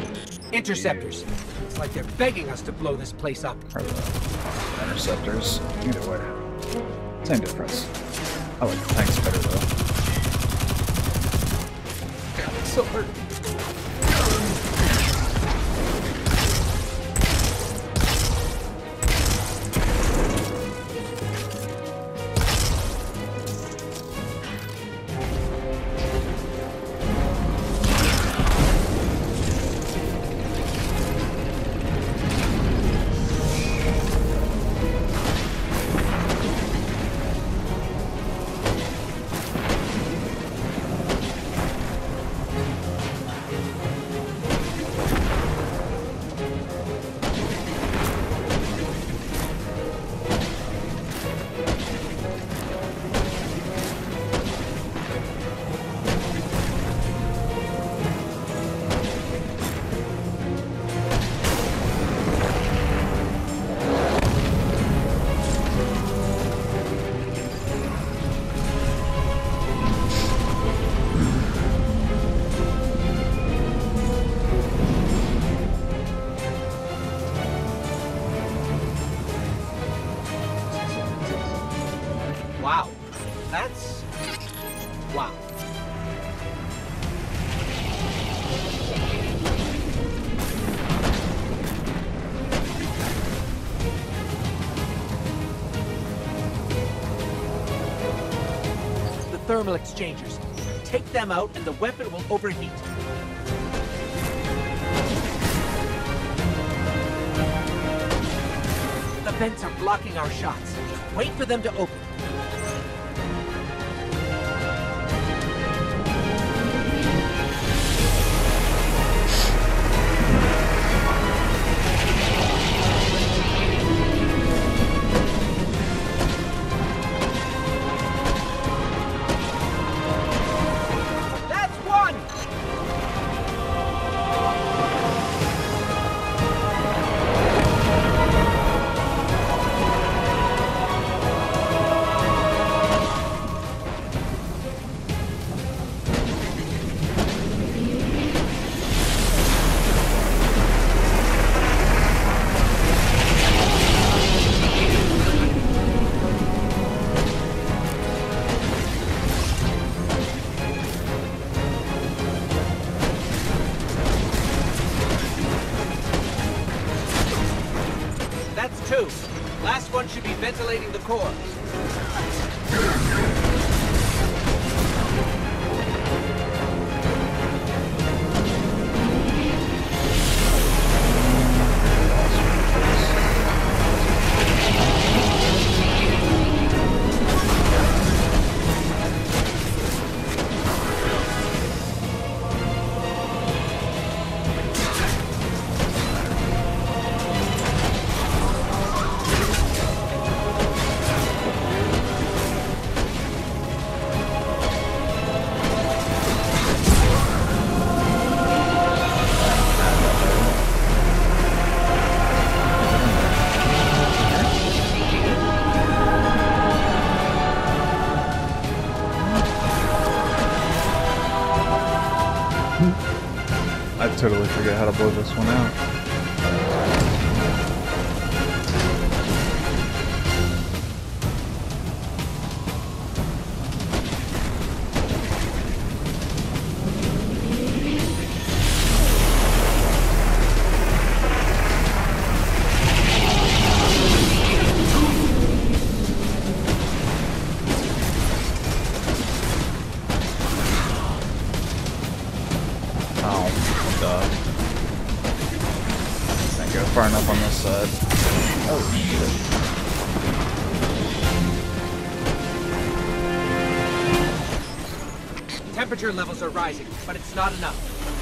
Interceptors. It's like they're begging us to blow this place up. Or the interceptors. Either way. Same difference. I like the tanks better though. God, it's so hurt. thermal exchangers. Take them out and the weapon will overheat. The vents are blocking our shots. Wait for them to open. Two. Last one should be ventilating the core. I totally forget how to blow this one out. Far enough on this side. Oh shit. Temperature levels are rising, but it's not enough.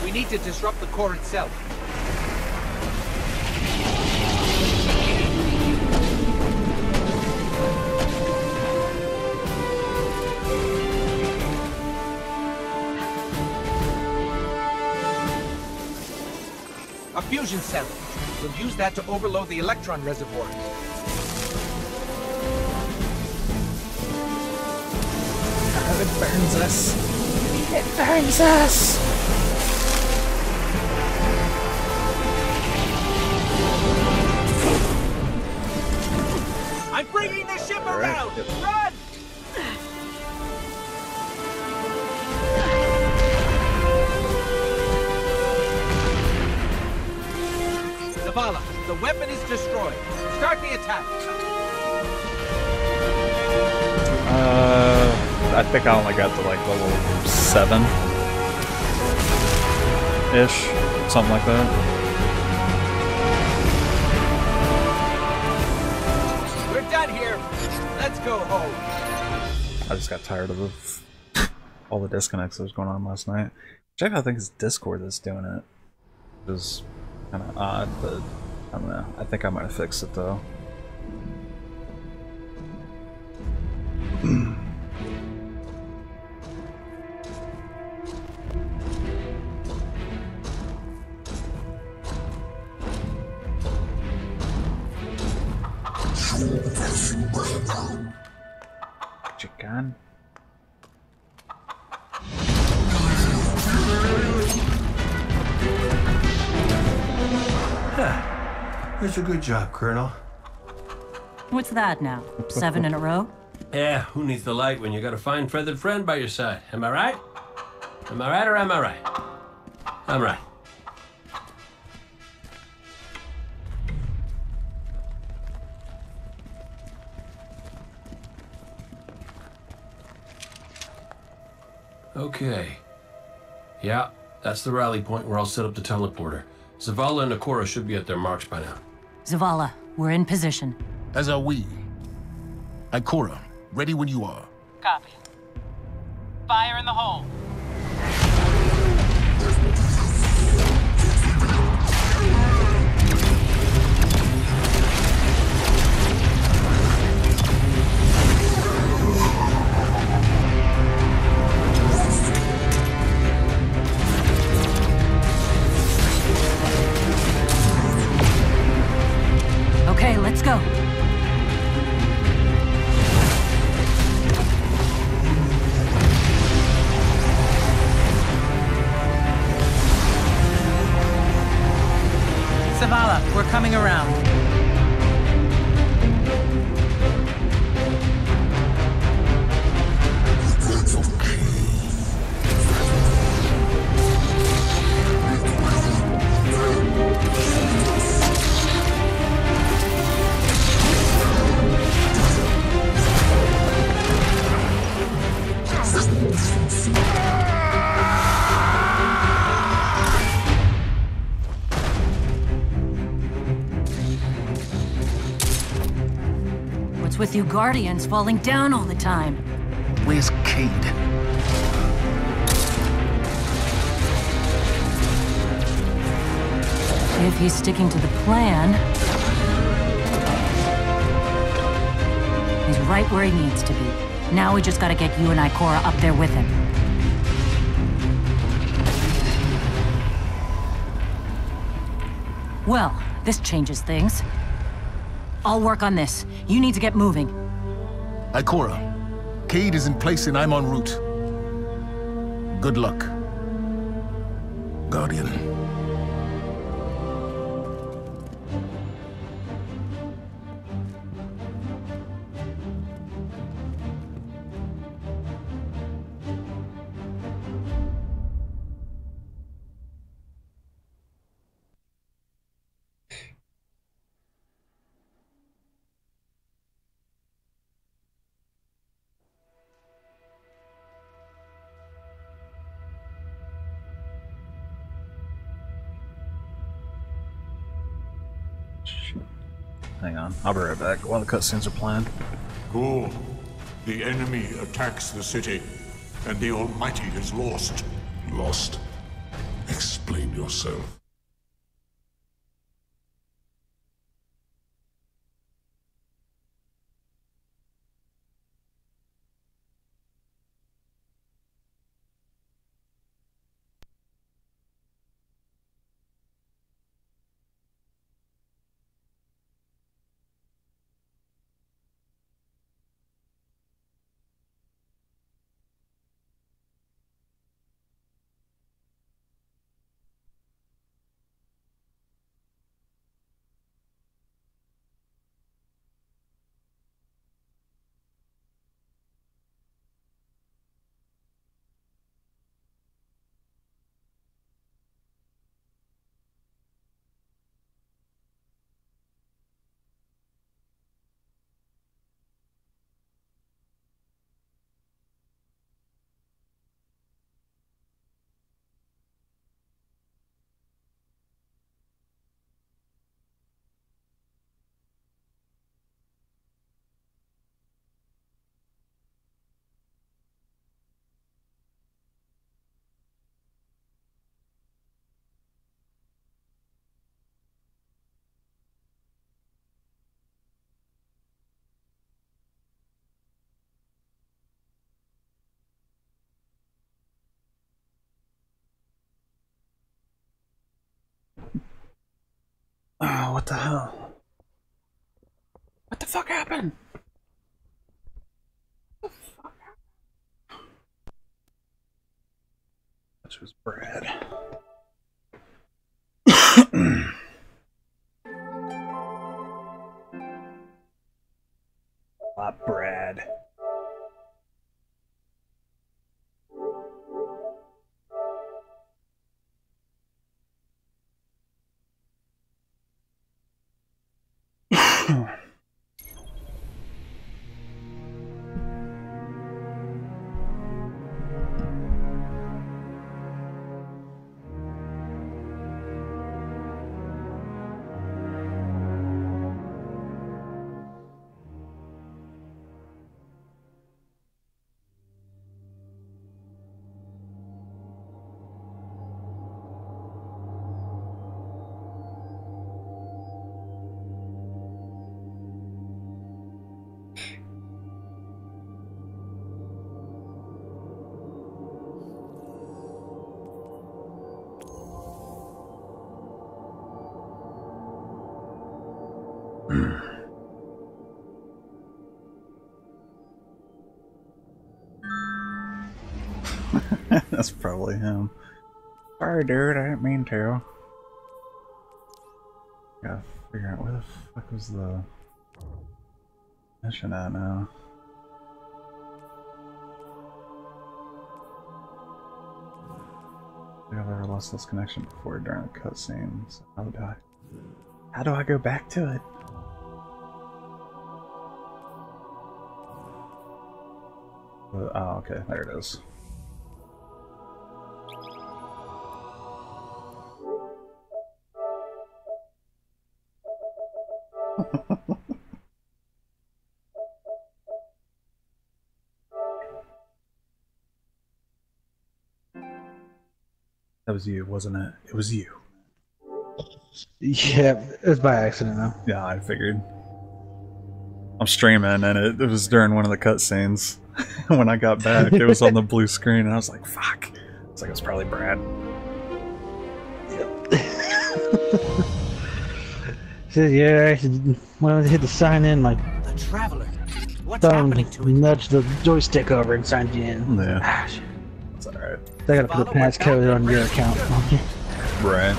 We need to disrupt the core itself. A fusion cell. We'll use that to overload the electron reservoir. Oh, it burns us. It burns us. I'm bringing the ship around! Yep. Run! Zavala, the weapon is destroyed. Start the attack. I think I only got to like level 7-ish, something like that. We're done here. Let's go home. I just got tired of all the disconnects that was going on last night. Which I think it's Discord that's doing it. It was kind of odd, but I don't know. I think I might have fixed it though. Chicken. That's a good job, Colonel. What's that now? 7 in a row? Yeah, who needs the light when you got a fine feathered friend by your side? Am I right? Am I right or am I right? I'm right. Okay. Yeah, that's the rally point where I'll set up the teleporter. Zavala and Ikora should be at their marks by now. Zavala, we're in position. As are we. Ikora, ready when you are. Copy. Fire in the hole. Okay, let's go. Zavala, we're coming around. What's with you Guardians falling down all the time? Where's Cade? If he's sticking to the plan... he's right where he needs to be. Now we just gotta get you and Ikora up there with him. Well, this changes things. I'll work on this. You need to get moving. Ikora, Cade is in place and I'm en route. Good luck, Guardian. Hang on, I'll be right back while the cutscenes are playing. Cool. The enemy attacks the city, and the Almighty is lost. Lost? Explain yourself. Oh, what the hell? What the fuck happened? What the fuck happened? That was Brad. Brad. That's probably him. Sorry, dude, I didn't mean to. Gotta figure out where the fuck was the mission at now. I think I've ever lost this connection before during a cutscene. So how do I go back to it? Oh, okay, there it is. That was you, wasn't it? It was you. Yeah, it was by accident though. Yeah, I figured. I'm streaming and it was during one of the cutscenes. When I got back, it was on the blue screen and I was like, fuck. It's like, it's probably Brad. So, yeah, when I hit the sign in, like, The Traveler. What's thumb happening to it? nudged the joystick over and signed you in. Yeah. Ah, shit. It's alright. I gotta put a passcode on your account. Right.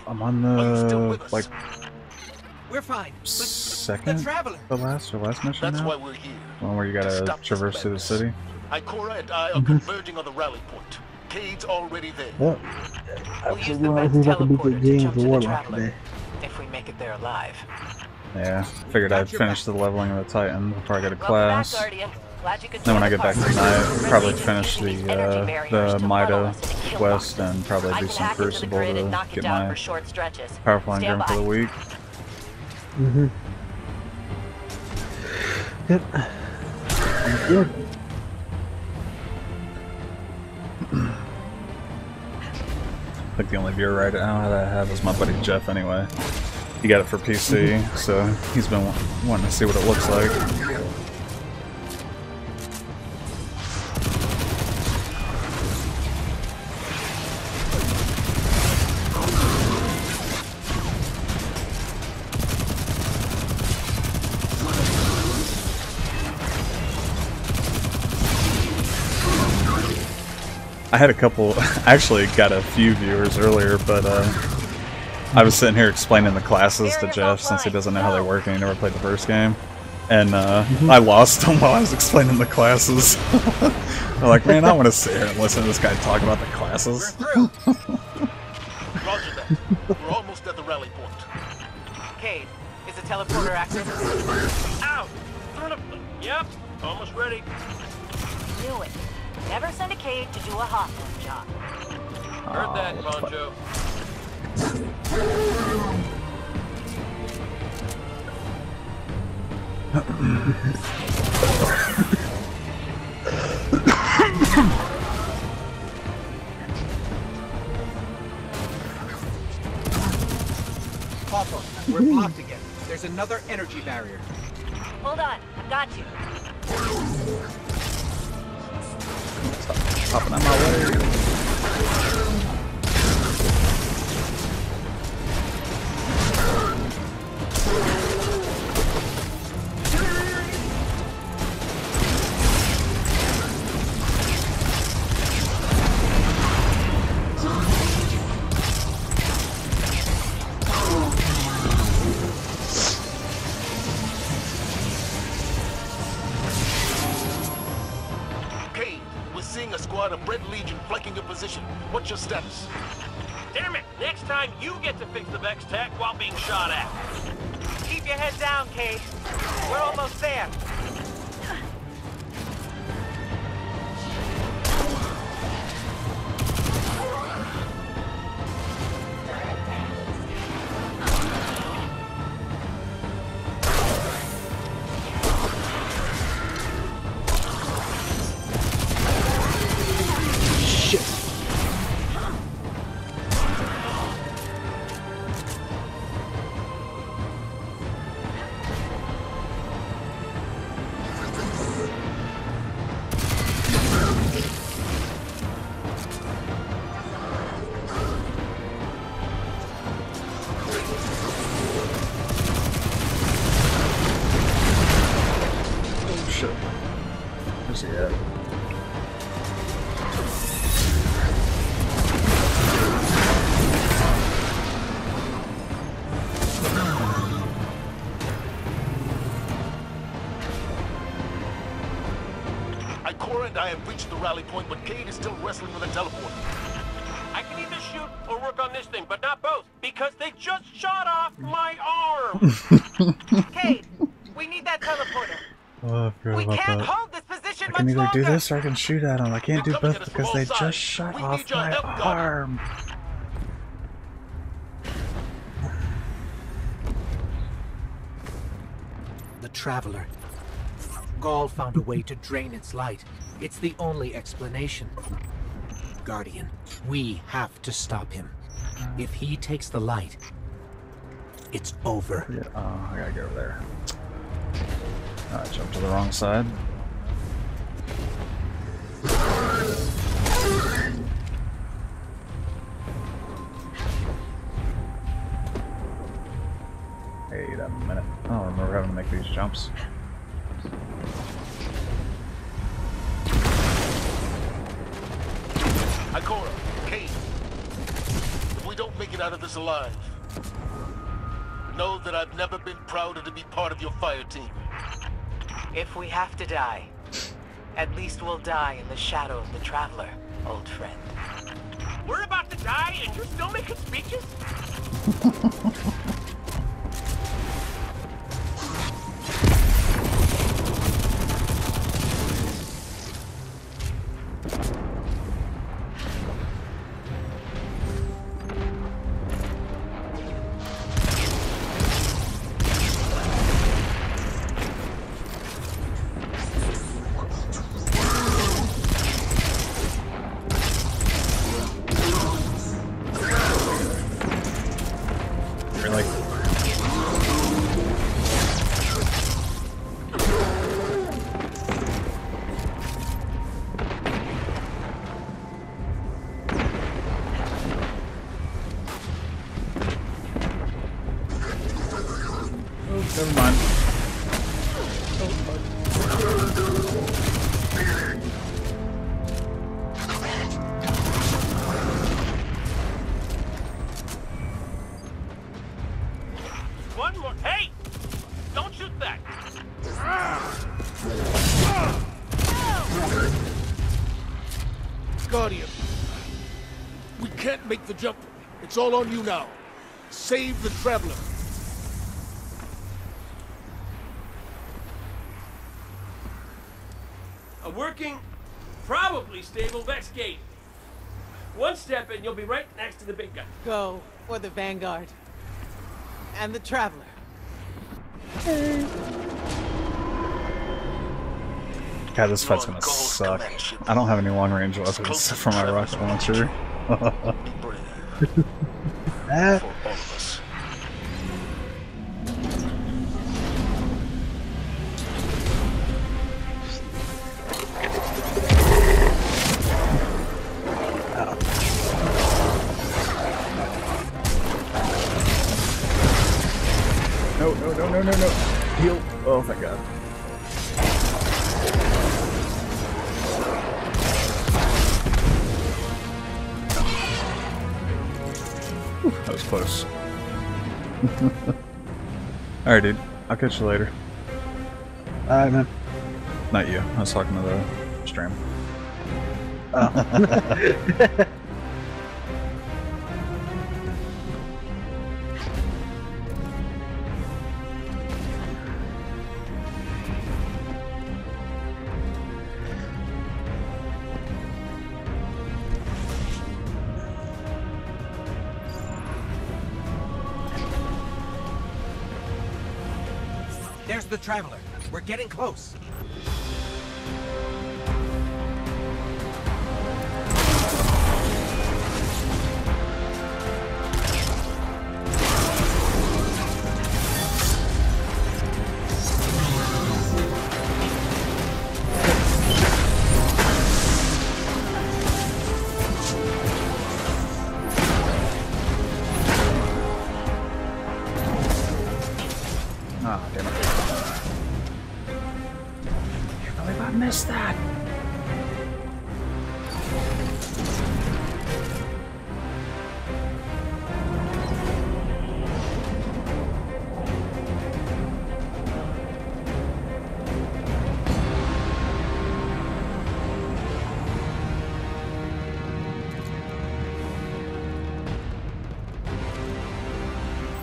I'm on the like We're fine. second The Traveler. the last mission That's now? why we're here. One where you To gotta stop traverse this through the madness. city? Ikora and I are converging on the rally point. Cade's already there. Well, We'll use the I red think I can beat the teleporter to game jump with to the the Warlock Traveler. today. If we make it there alive. Yeah, figured I'd finish the leveling of the Titan before I go to Welcome class. back, Guardian. Glad you could Then when I join get back the party. tonight, probably Resistance finish using these energy barriers the to funnel Mida us into kill quest boxes. and probably I do can some hack into the Crucible grid and to knock it get down my for short stretches. powerful Stand engram for the by. week. Yep. Good. I think the only viewer right now that I have is my buddy Jeff anyway. He got it for PC, so he's been wanting to see what it looks like. I had a couple, actually got a few viewers earlier, but I was sitting here explaining the classes to Jeff since he doesn't know how they work and he never played the first game. And I lost him while I was explaining the classes. I'm like, man, I want to sit here and listen to this guy talk about the classes. Roger that. We're almost at the rally point. Cade, is the teleporter active? Ow! Son of a... Yep, almost ready. Knew it. Never send a Cade to do a Hawthorne job. Heard that, Poncho. Hawthorne, we're blocked again. There's another energy barrier. Hold on, I've got you. Popping out my way. Cade, we're seeing a squad of Red Legion flanking your position. What's your status? Damn it! Next time you get to fix the Vex tech while being shot at. Keep your head down, Cade. We're almost there. Where's he at? Ikora and I have reached the rally point, but Cade is still wrestling with a teleporter. I can either shoot or work on this thing, but not both, because they just shot off my arm! Cade, we need that teleporter. Oh, I forgot We about can't that. hold this position I can much either do longer. this or I can shoot at them. I can't do They're coming both at us from because all they sides. just shot We off need your my help, Doc. arm. The Traveler. Gaul found a way to drain its light. It's the only explanation. Guardian, we have to stop him. If he takes the light, it's over. Yeah, I gotta go over there. I jumped to the wrong side. Wait a minute. I don't remember having to make these jumps. Ikora, Cade, if we don't make it out of this alive, know that I've never been prouder to be part of your fire team. If we have to die, at least we'll die in the shadow of the Traveler, old friend. We're about to die and you're still making speeches? Really? Oh, never mind. One more. Hey! Don't shoot that! Guardian, we can't make the jump. It's all on you now. Save the Traveler. A working, probably stable Vex gate. One step and you'll be right next to the big guy. Go for the Vanguard. And the Traveler. God, this fight's gonna suck. I don't have any long-range weapons for my rocket launcher. Ah. For all of us. No, no, no, no, no, no. Heal. Oh, thank God. Whew, that was close. Alright, dude. I'll catch you later. Alright, man. Not you. I was talking to the stream. Oh. There's the Traveler. We're getting close. Ah, damn it. You're really bad. I missed that.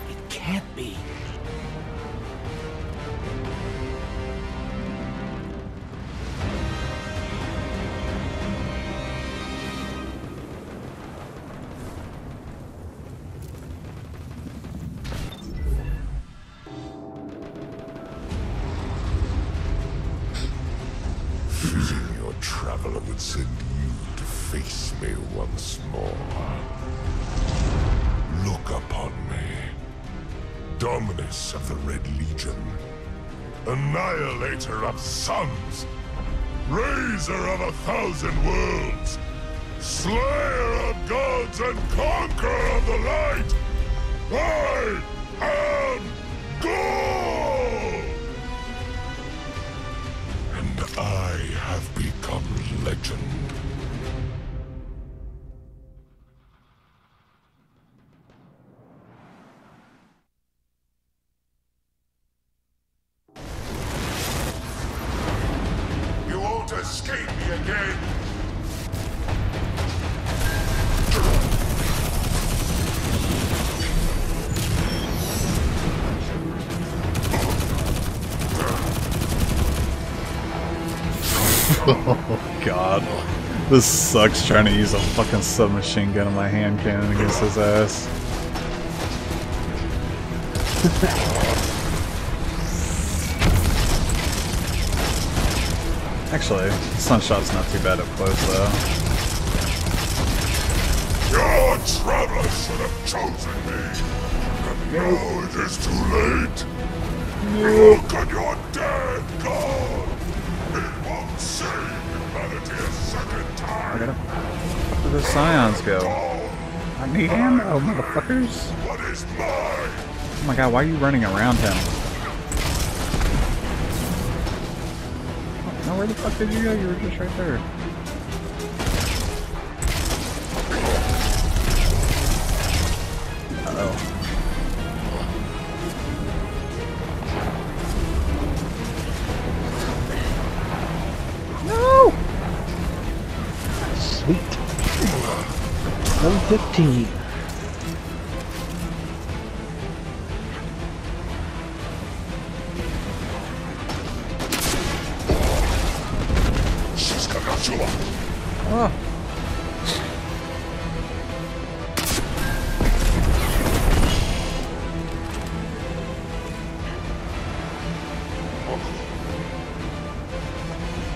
It can't be. Fearing your traveler would send you to face me once more. Look upon me. Dominus of the Red Legion. Annihilator of suns. Raiser of 1,000 worlds. Slayer of gods and conqueror of the light. I am God! And I have become legend. You won't escape me again! Oh god. This sucks trying to use a fucking submachine gun in my hand cannon against his ass. Actually, Sunshot's not too bad up close though. Your traveler should have chosen me. And now it is too late. Look on your dead god. It won't save humanity a second time. Where do the Scions go? I need ammo, motherfuckers. What is mine? Oh my god, why are you running around him? Oh, where the fuck did you go? You were just right there. Uh-oh. No! Sweet. Level 15. She's got you up. Oh.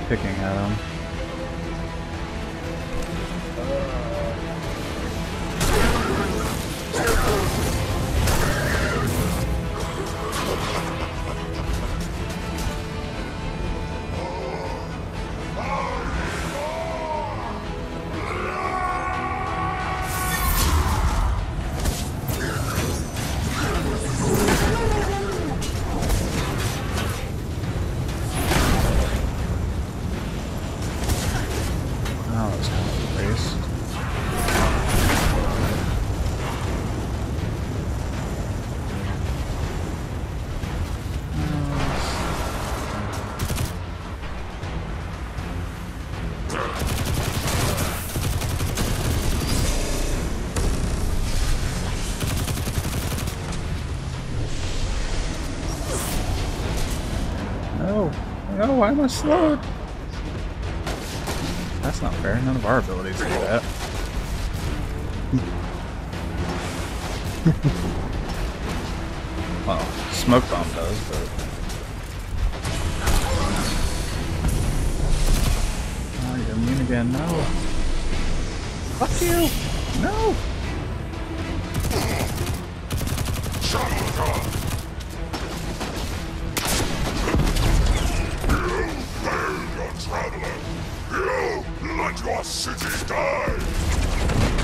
Picking at him. No, why am I slowed? That's not fair. None of our abilities do that. Well, Smoke Bomb does, but... Oh, you're immune again. No! Fuck you! No! Traveler, you let your city die!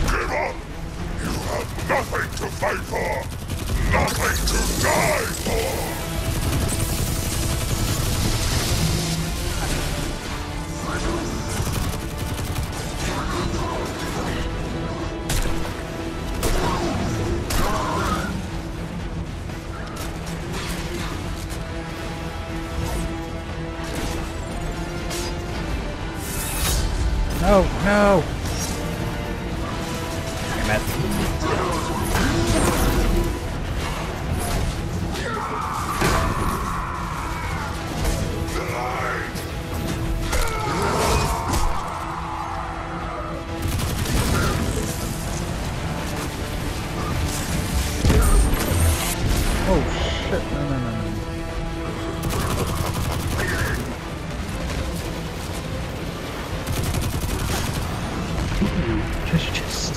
Give up! You have nothing to fight for! Nothing to die for! No, no! Damn it. Oh shit, no, no, no, no. Treasure chest.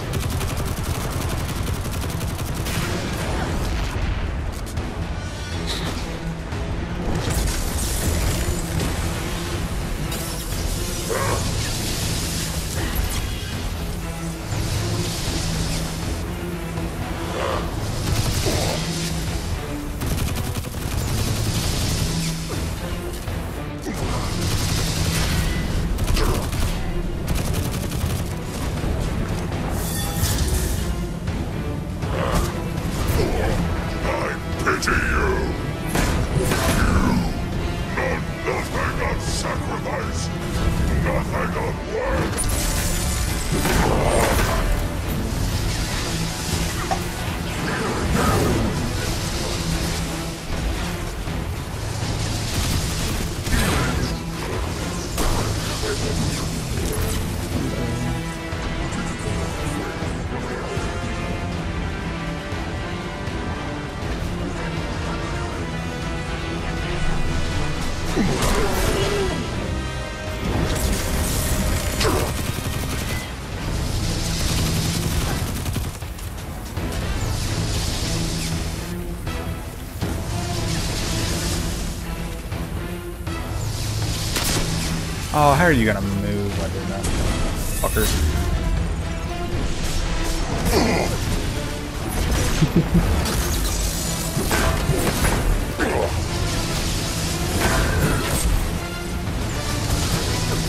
Oh, how are you gonna move like that, fucker?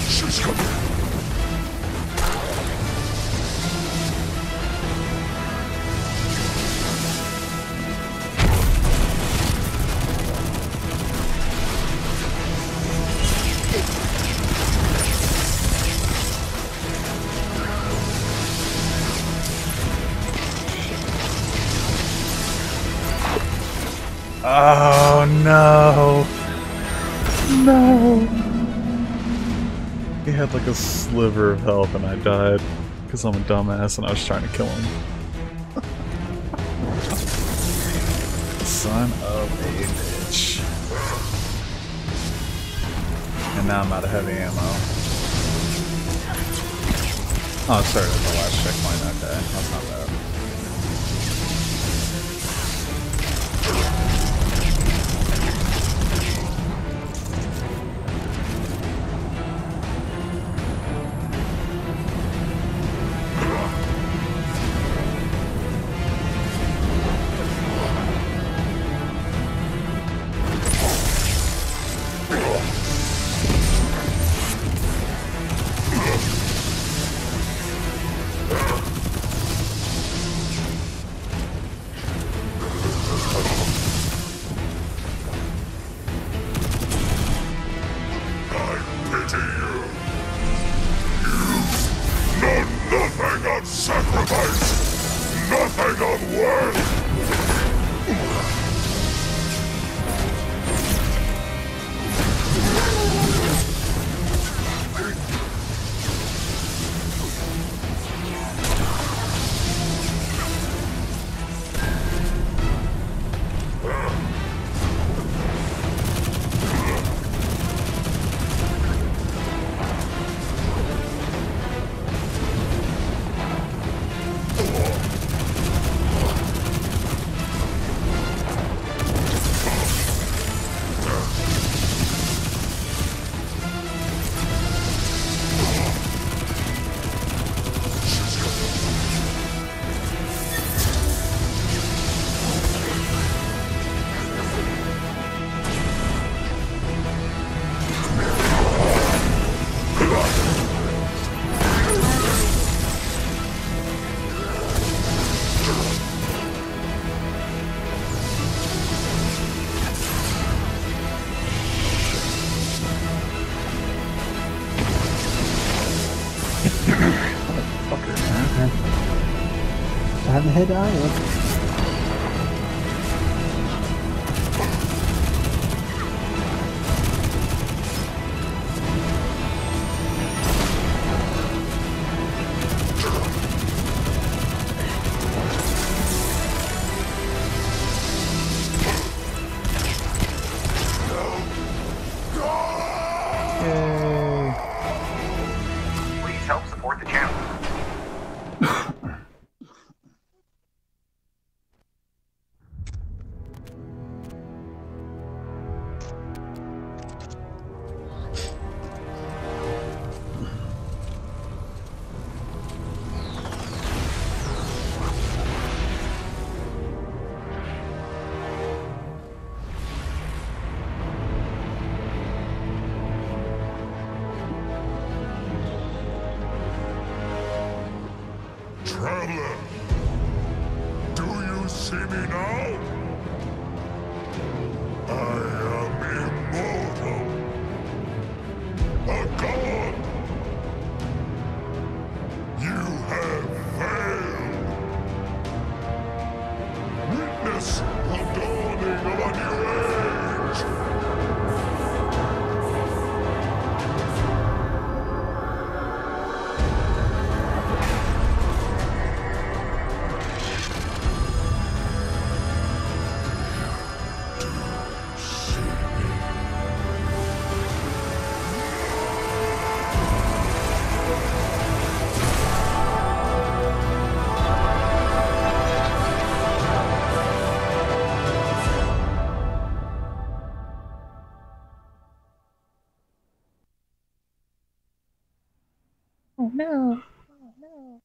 She's coming. Oh no! No! He had like a sliver of health and I died because I'm a dumbass and I was trying to kill him. Son of a bitch. And now I'm out of heavy ammo. Oh, it started at the last checkpoint. Okay, that's not bad. Nothing of sacrifice! Nothing of worth! Time to head island. Please help support the channel. Traveler, do you see me now? I am immortal. A god. You have failed. Witness the dawning of a new age. Oh no. Oh no.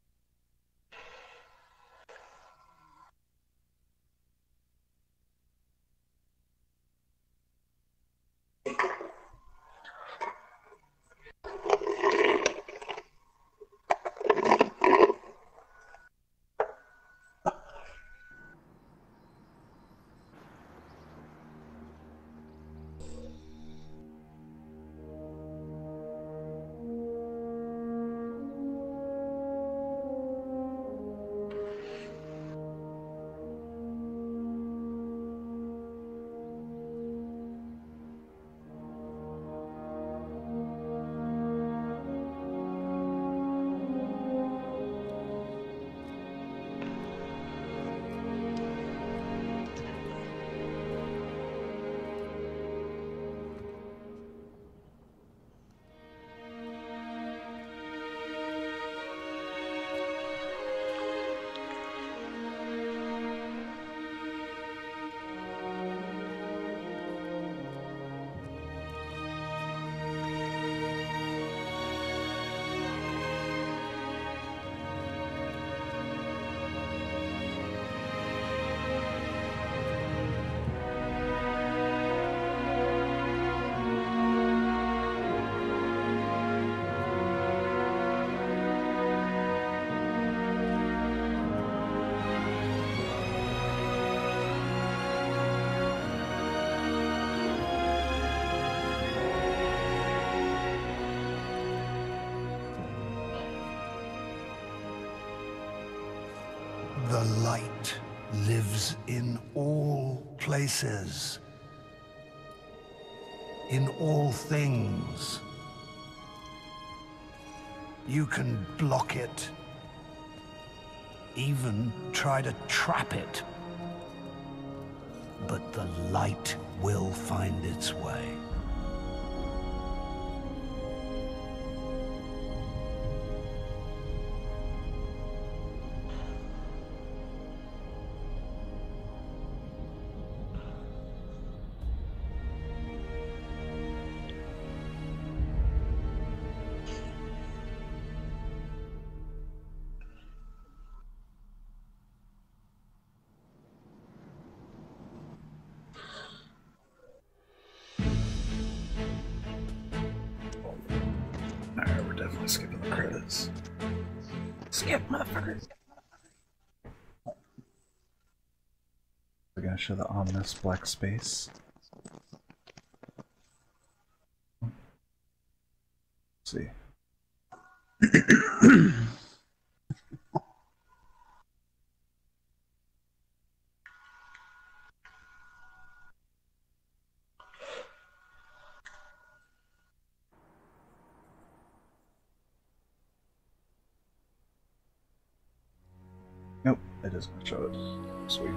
The light lives in all places, in all things. You can block it, even try to trap it. But the light will find its way. Alright, we're definitely skipping the credits. Skip, motherfuckers! We're gonna show the ominous black space. Let's see. Nope, it is going to show it. Sweet.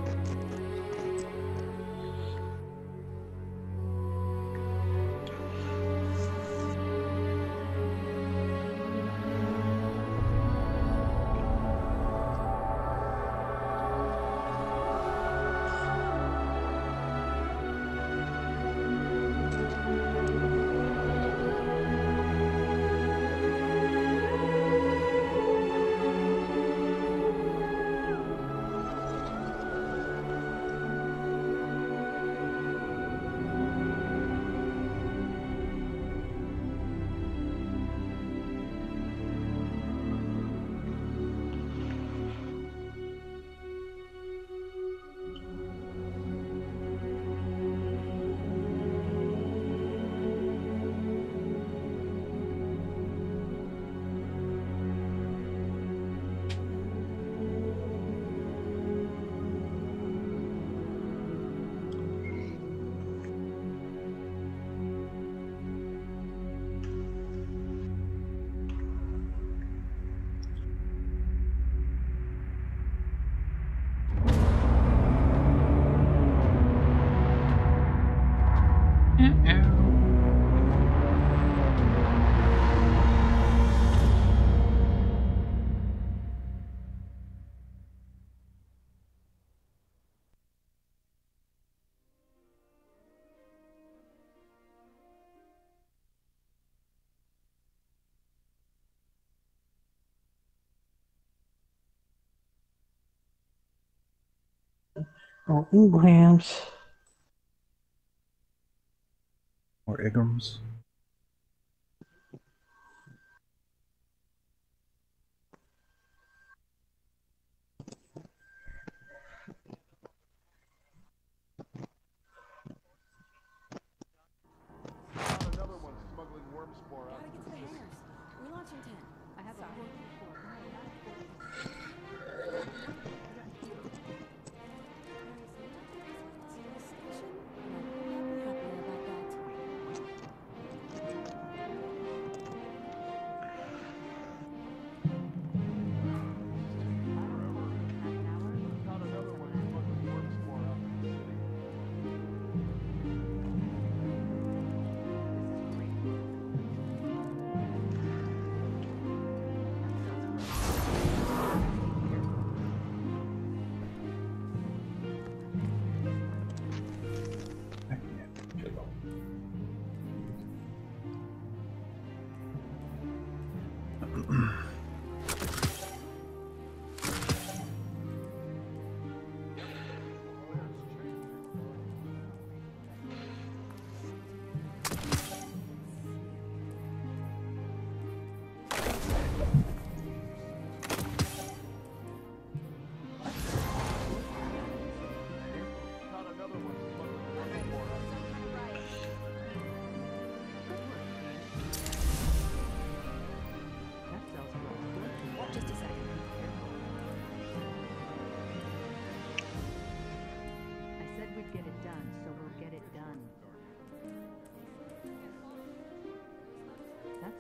Oh, Ingrams. Or Igrams. Another one smuggling worm spore out. Gotta get to the hangars. We launch in 10. I have a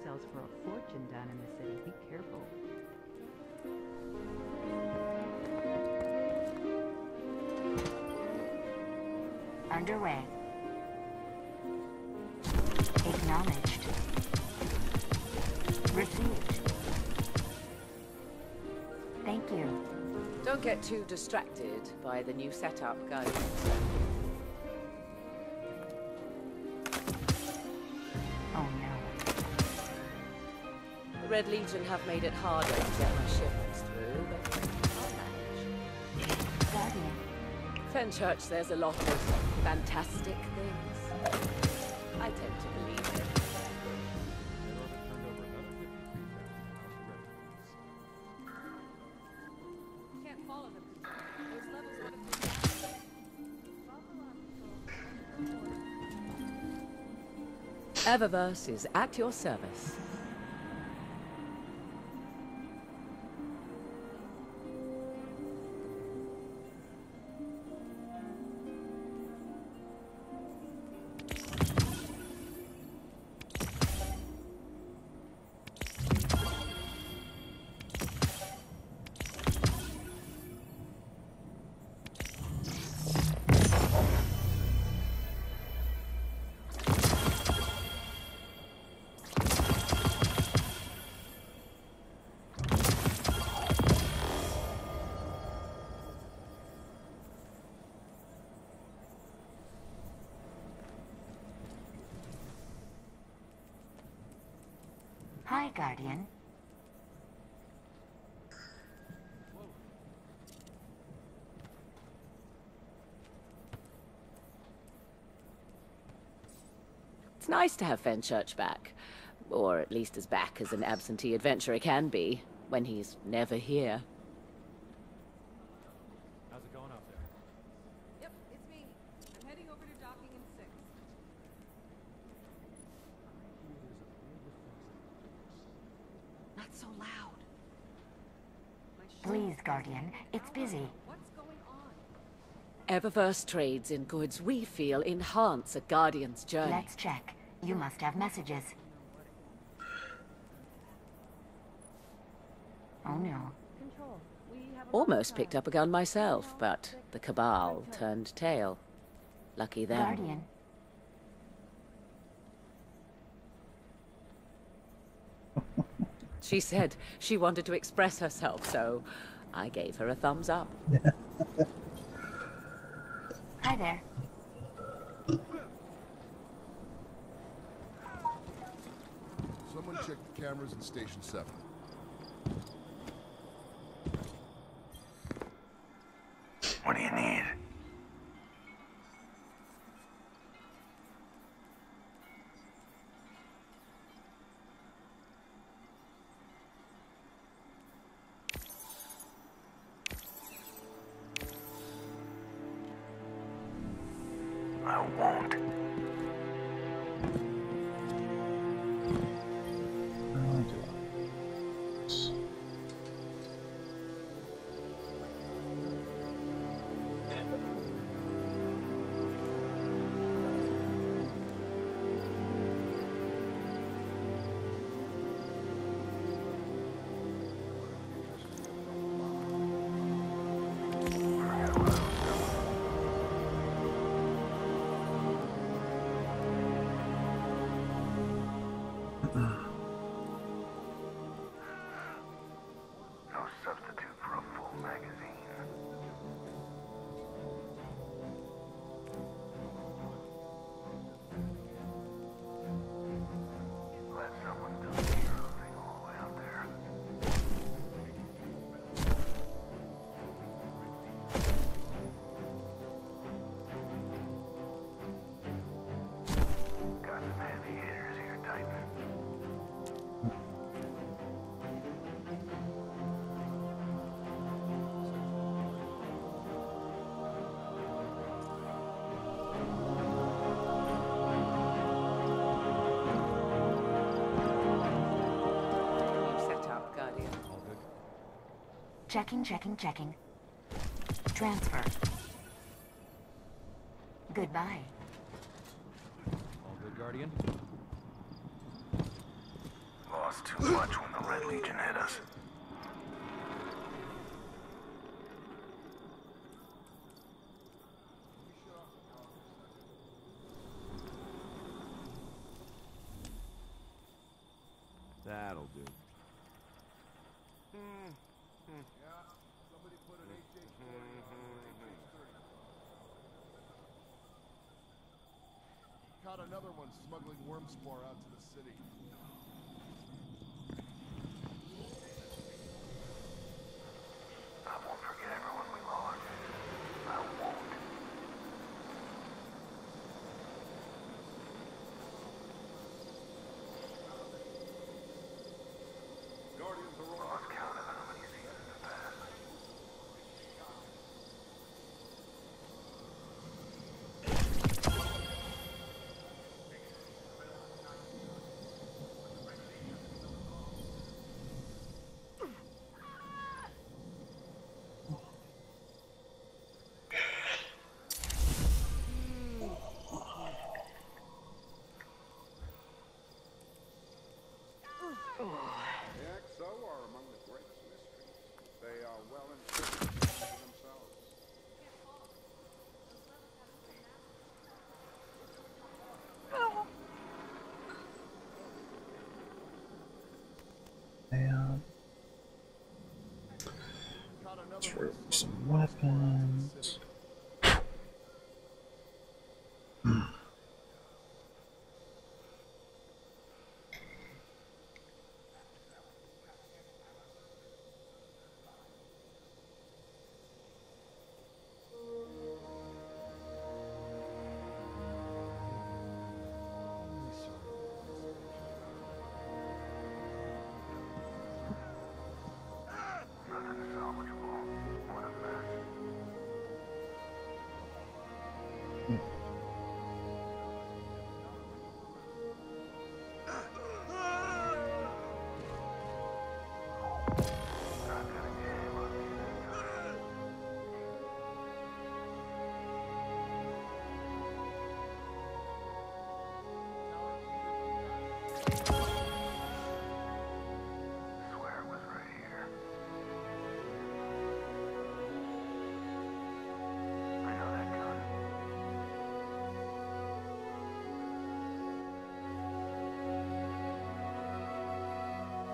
sells for a fortune down in the city. Be careful. Underway. Acknowledged. Received. Thank you. Don't get too distracted by the new setup, guys. Oh no. The Red Legion have made it harder to get my shipments through, but I'll manage. Guardian. Fenchurch says a lot of fantastic things. I tend to believe it. Can't follow them. Those levels Eververse is at your service. Hi, Guardian. It's nice to have Fenchurch back. Or at least as back as an absentee adventurer can be, when he's never here. How's it going out there? Yep, it's me. I'm heading over to docking in 6. Not so loud. Please, Guardian. It's busy. What's going on? Eververse trades in goods we feel enhance a Guardian's journey. Let's check. You must have messages. Oh no. Control. We have a Almost picked up a gun myself, but the Cabal turned tail. Lucky them. Guardian. She said she wanted to express herself, so I gave her a thumbs up. Hi there. Someone check the cameras in Station 7. What do you need? I won't. No substitute for a full magazine. Let someone do the hero thing all the way out there. Got some heavy hitters here, Titan. Checking. Transfer. Goodbye. All good, Guardian? Lost too much when the Red Legion hit us. That'll do. Somebody put an HH4 Caught another one smuggling worm spore out to the city. I won't forget everyone we lost. I won't. Guardians are all Lost count of how many seasons have passed. The XO are among the greatest mysteries. They are well encrypted themselves. And throw some weapons.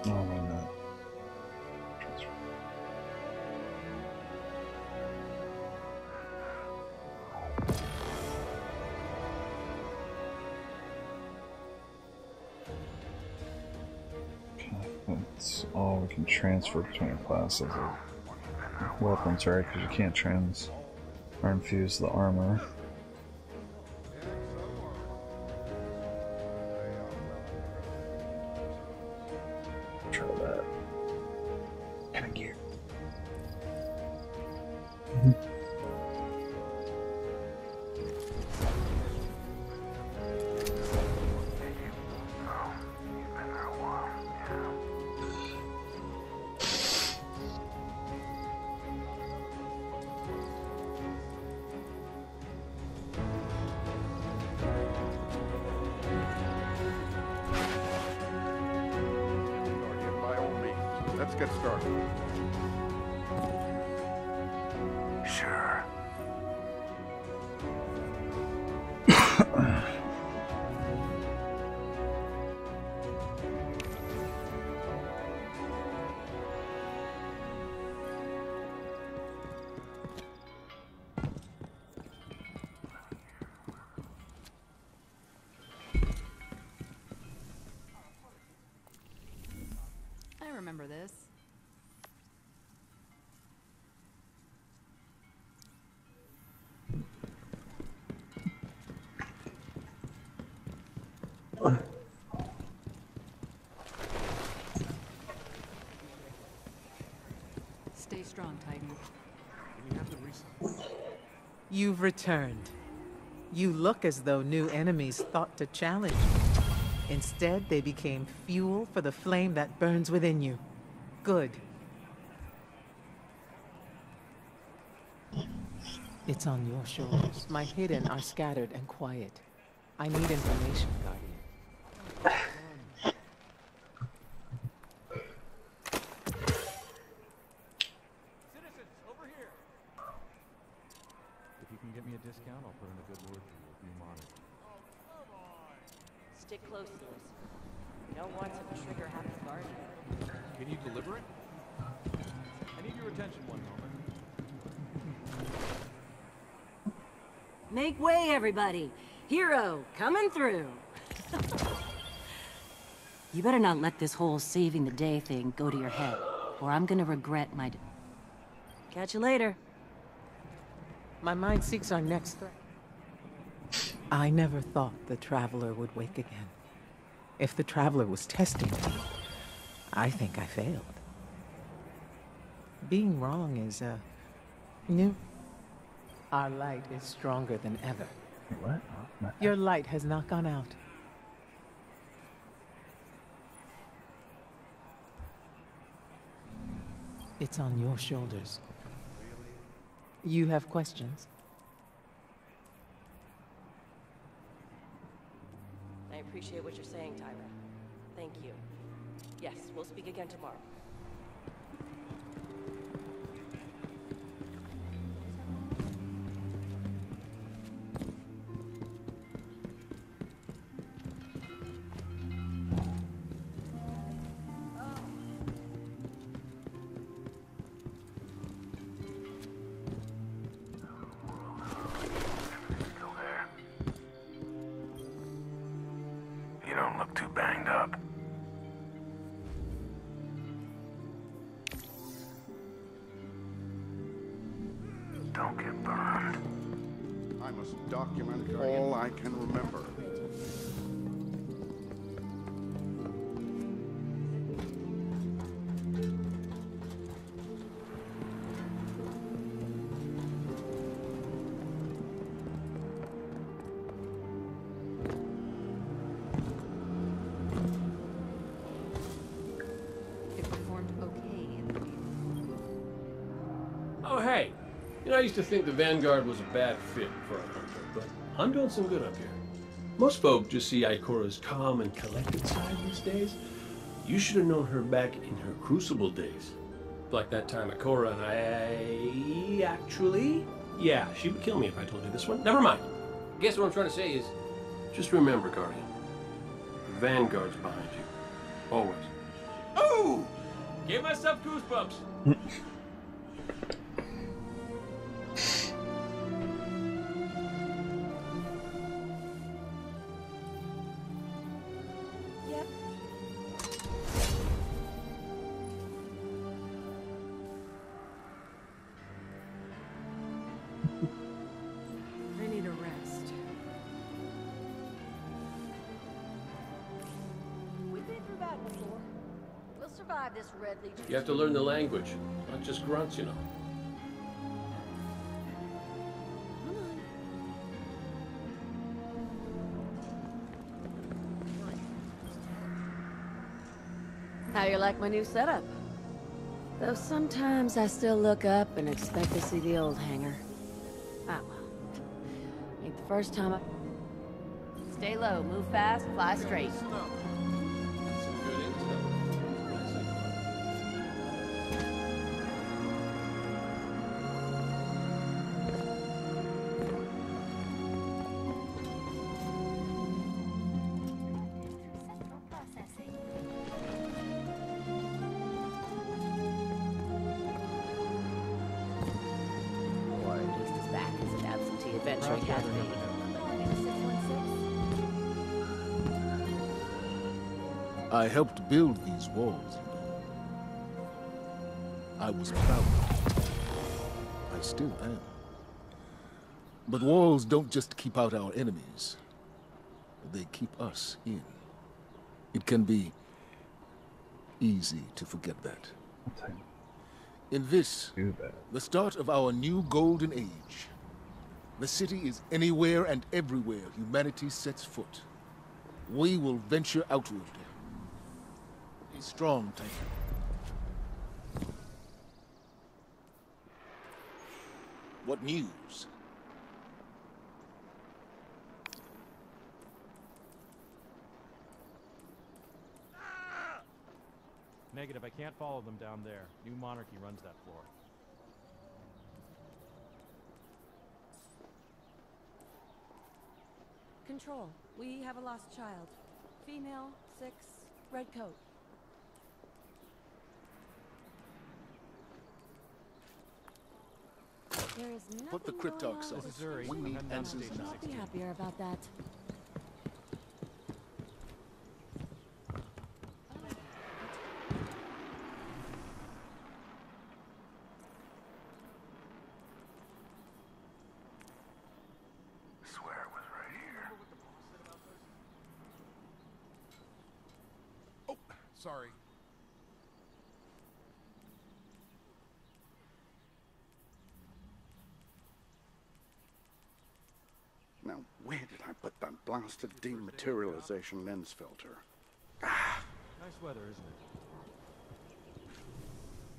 Oh, why not? That's all we can transfer between classes of weapons, right? Because you can't trans or infuse the armor. Try that. Kind of gear. Let's get started. Sure. I remember this. Stay strong, Titan. You've returned. You look as though new enemies thought to challenge you. Instead, they became fuel for the flame that burns within you. Good. It's on your shoulders. My hidden are scattered and quiet. I need information, Guardian. Citizens, over here! If you can get me a discount, I'll put in a good word for you. Be monitored. Stick close to us. You don't want some trigger happy Guardian. Can you deliver it? I need your attention one moment. Make way, everybody! Hero, coming through! You better not let this whole saving the day thing go to your head, or I'm gonna regret my... Catch you later. My mind seeks our next threat. I never thought the Traveler would wake again. If the Traveler was testing me, I think I failed. Being wrong is, new. Our light is stronger than ever. What? Your light has not gone out. It's on your shoulders. You have questions? I appreciate what you're saying, Tyra. Thank you. Yes, we'll speak again tomorrow. Still there. You don't look too banged up. Don't get burned. I must document all I can remember. It performed okay in the field. Oh, hey. You know, I used to think the Vanguard was a bad fit for a hunter, but I'm doing some good up here. Most folk just see Ikora's calm and collected side these days. You should have known her back in her Crucible days. Like that time Ikora and I... actually... Yeah, she would kill me if I told you this one. Never mind. I guess what I'm trying to say is, just remember, Guardian, the Vanguard's behind you. Always. Oh! Gave myself goosebumps. Yep. I need a rest. We've been through that before. We'll survive this Red Legion. You have to learn the language, not just grunts, you know. How you like my new setup? Though sometimes I still look up and expect to see the old hangar. Ah well. Ain't the first time I... Stay low, move fast, fly straight. Or at least as back as an absentee adventuring has been. I helped build these walls. I was proud of it. I still am. But walls don't just keep out our enemies. They keep us in. It can be easy to forget that. In this, the start of our new golden age, the city is anywhere and everywhere humanity sets foot. We will venture outward. Be strong, Titan. What news? Negative, I can't follow them down there. New Monarchy runs that floor. Control. We have a lost child. Female, 6, red coat. There is nothing Put the cryptarchs on. We need answers now. I'll be happier about that. I swear it was right here. Oh, sorry. Now, where did I put that blasted dematerialization lens filter? Nice weather, isn't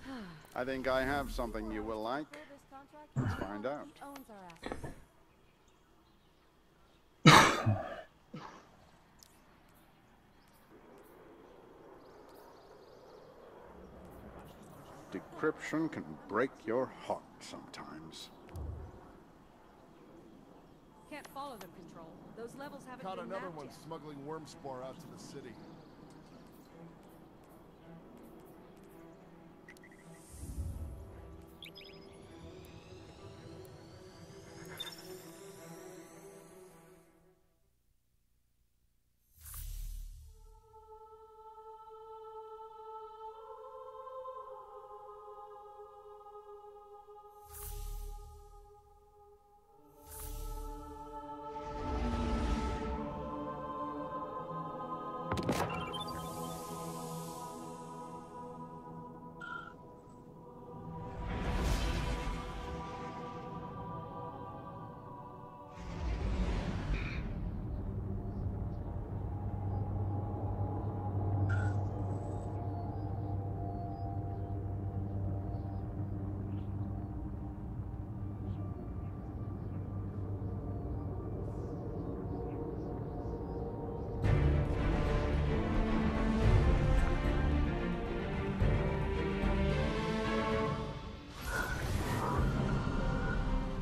it? I think I have something you will like. Let's find out. He owns our assets. Decryption can break your heart sometimes. Can't follow them, Control. Those levels haven't Caught been another mapped one yet. smuggling worm spore out to the city.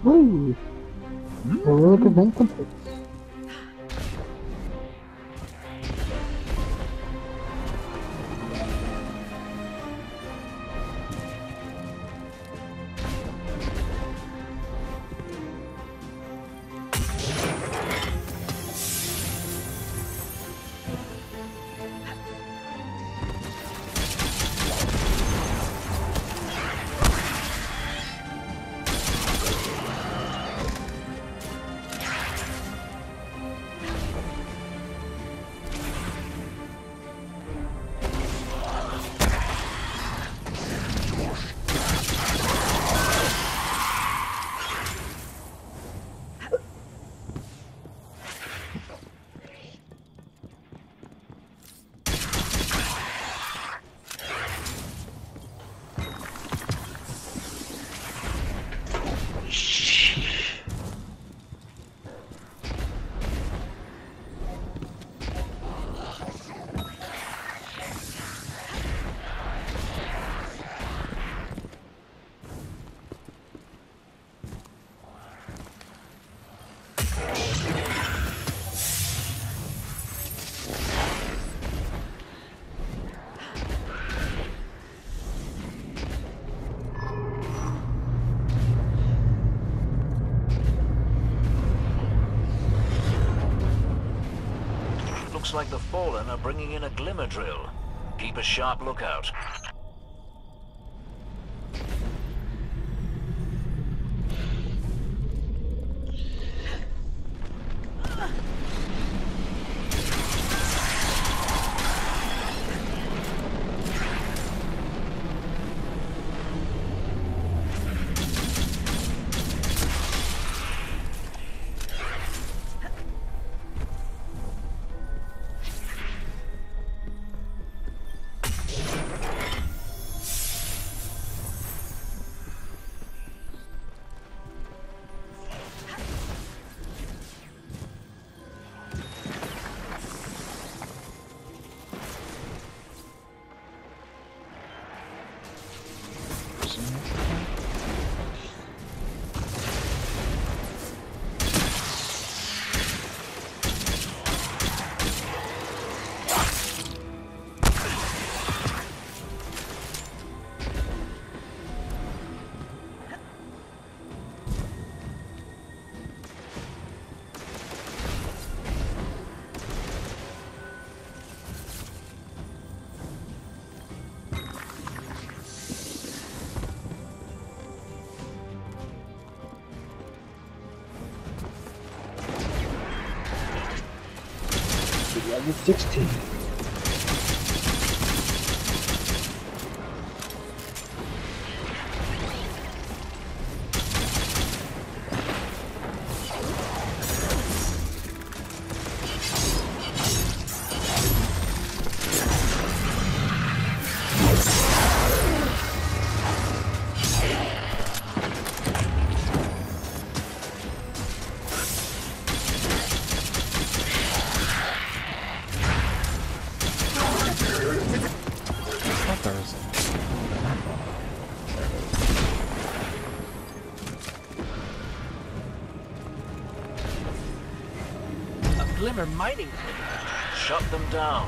Woo! World event complete. Looks like the Fallen are bringing in a glimmer drill. Keep a sharp lookout. Level 16. Glimmer mining. Shut them down.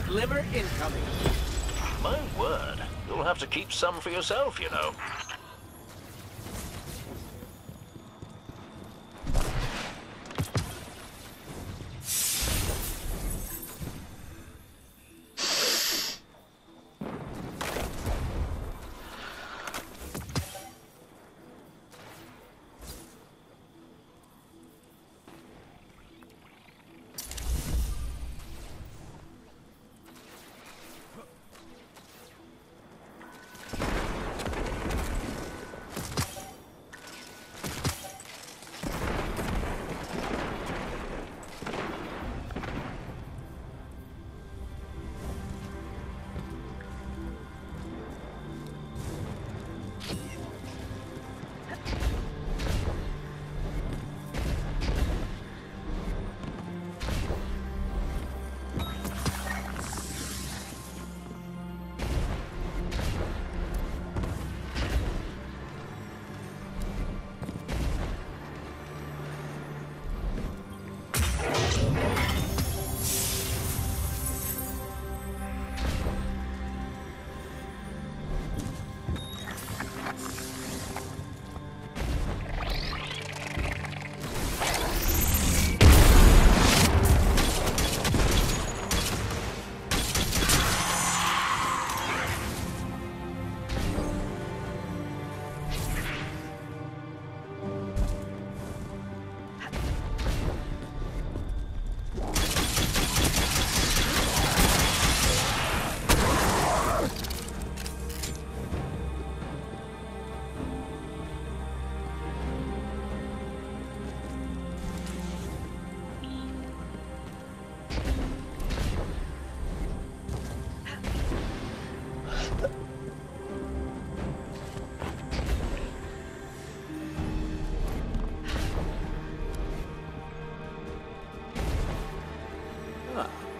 Glimmer incoming. My word. You'll have to keep some for yourself, you know.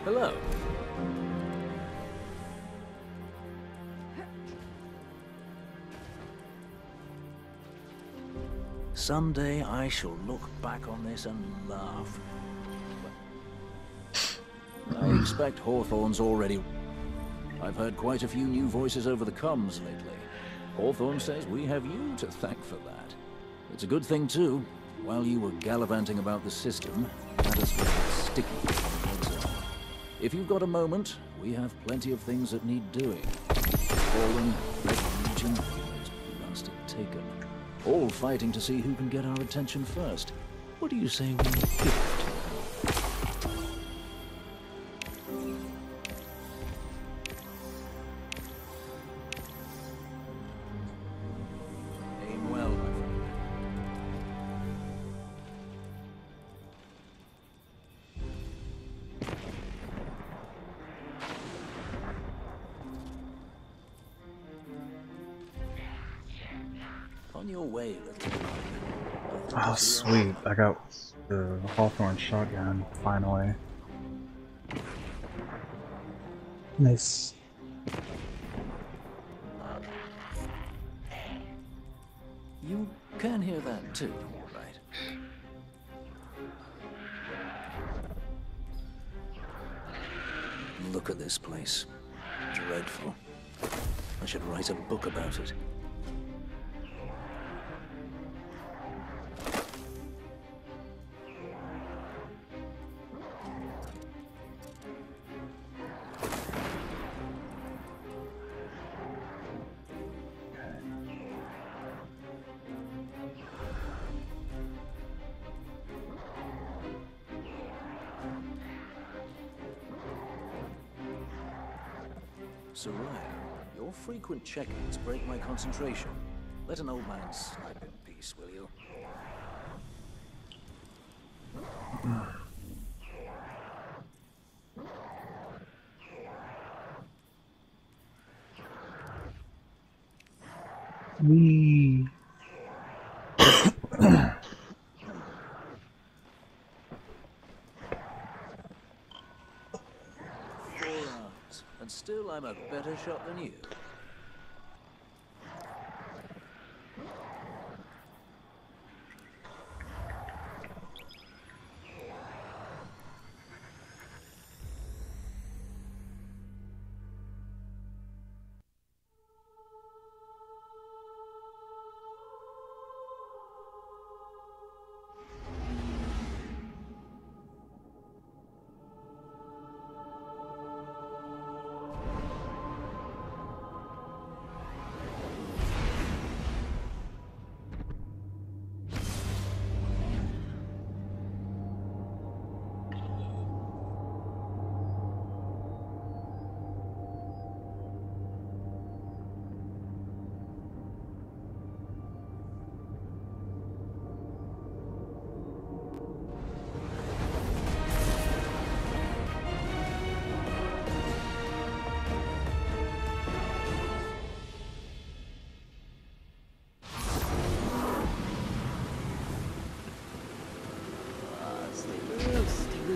Hello. Someday I shall look back on this and laugh. I expect Hawthorne's already... I've heard quite a few new voices over the comms lately. Hawthorne says we have you to thank for that. It's a good thing, too. While you were gallivanting about the system, that is sticky. If you've got a moment, we have plenty of things that need doing. Fallen, Red Legion, those blasted Taken. All fighting to see who can get our attention first. What do you say we give it to them? Aim well, my friend. On your way, little one. Oh, sweet. I got the Hawthorne shotgun, finally. Nice. You can hear that too, right? Look at this place. Dreadful. I should write a book about it. Soraya, your frequent check-ins break my concentration. Let an old man sleep in peace, will you? Wee. And still I'm a better shot than you.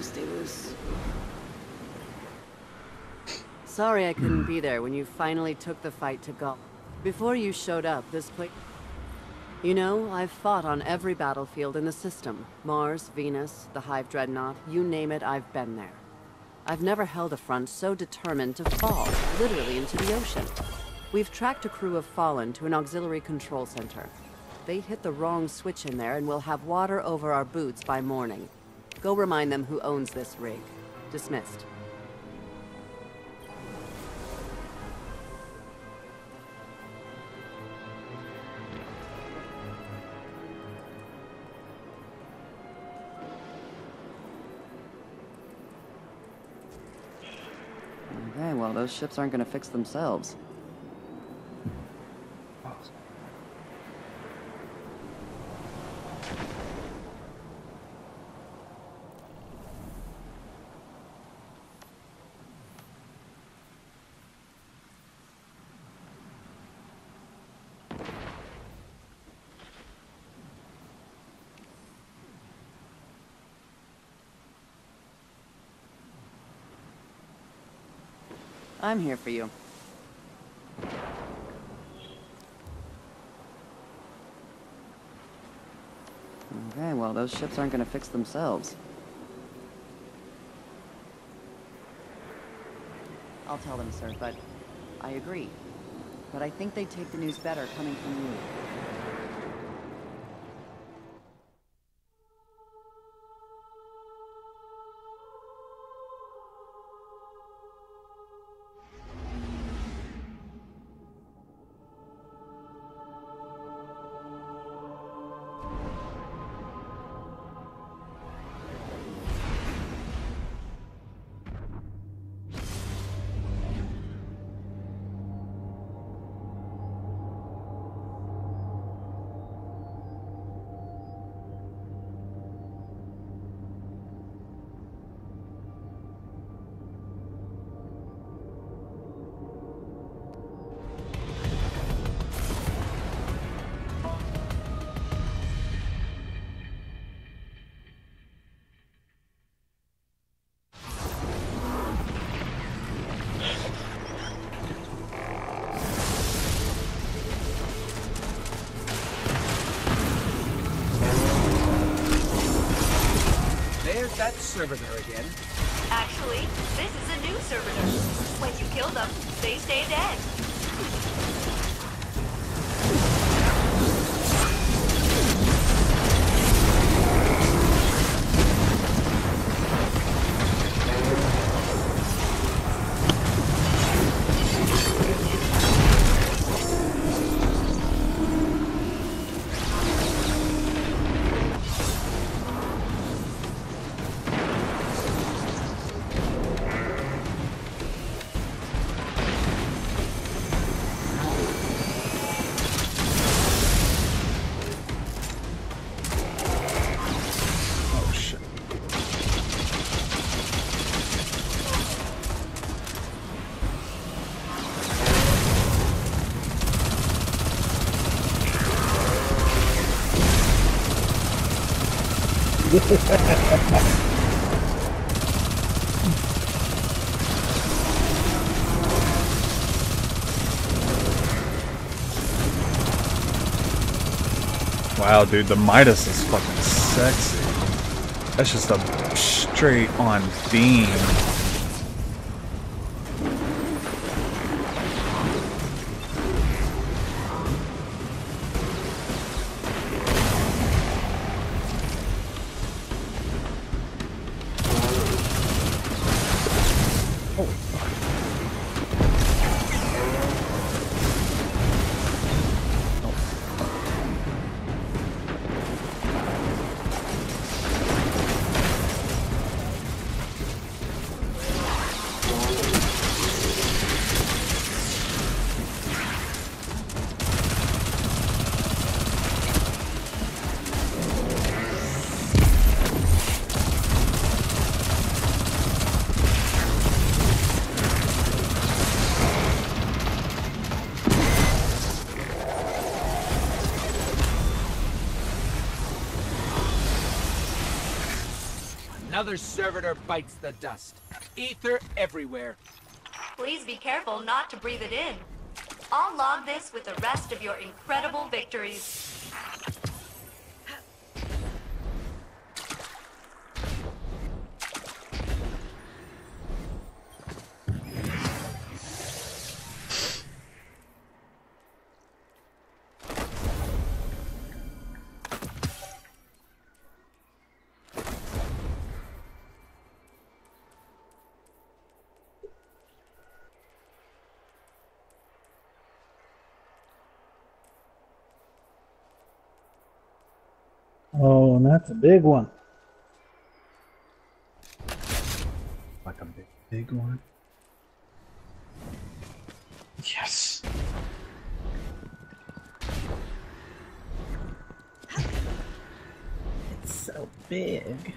Stay loose. Sorry I couldn't be there when you finally took the fight to Gaul. Before you showed up, this place... You know, I've fought on every battlefield in the system. Mars, Venus, the Hive Dreadnought, you name it, I've been there. I've never held a front so determined to fall, literally into the ocean. We've tracked a crew of Fallen to an auxiliary control center. They hit the wrong switch in there and we'll have water over our boots by morning. Go remind them who owns this rig. Dismissed. Okay, well, those ships aren't gonna fix themselves. I'm here for you. Okay, well, those ships aren't gonna fix themselves. I'll tell them, sir, but I agree. But I think they'd take the news better coming from you. There's that servitor again. Actually, this is a new servitor. When you kill them, they stay dead. Wow, dude, the Midas is fucking sexy. That's just a straight on beam. Another servitor bites the dust. Ether everywhere. Please be careful not to breathe it in. I'll log this with the rest of your incredible victories. Oh, and that's a big one. Like a big one? Yes. It's so big.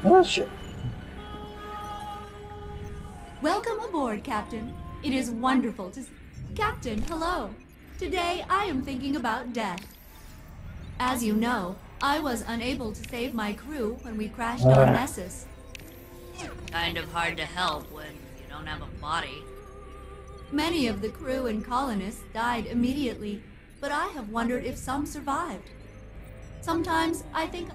Oh, shit. Welcome aboard, Captain. It is wonderful to see. Captain, hello. Today I am thinking about death. As you know, I was unable to save my crew when we crashed on Nessus. Kind of hard to help when don't have a body. Many of the crew and colonists died immediately, but I have wondered if some survived. Sometimes I think...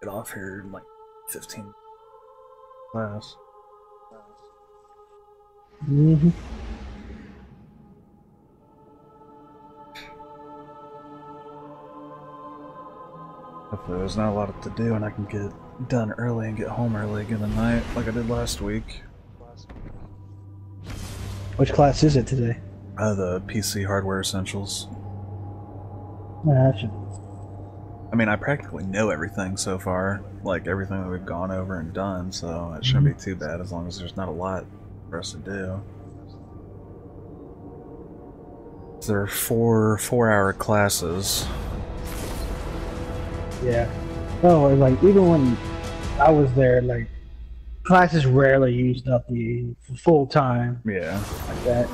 Get off here in like 15 class. Mm-hmm. Hopefully there's not a lot to do and I can get done early and get home early again tonight like I did last week. Which class is it today? The PC Hardware Essentials. Gotcha. I mean, I practically know everything so far, like everything that we've gone over and done, so it shouldn't be too bad as long as there's not a lot for us to do. There are four-hour classes. Yeah. Oh, like even when I was there, like classes rarely used up the full time. Yeah. Like that.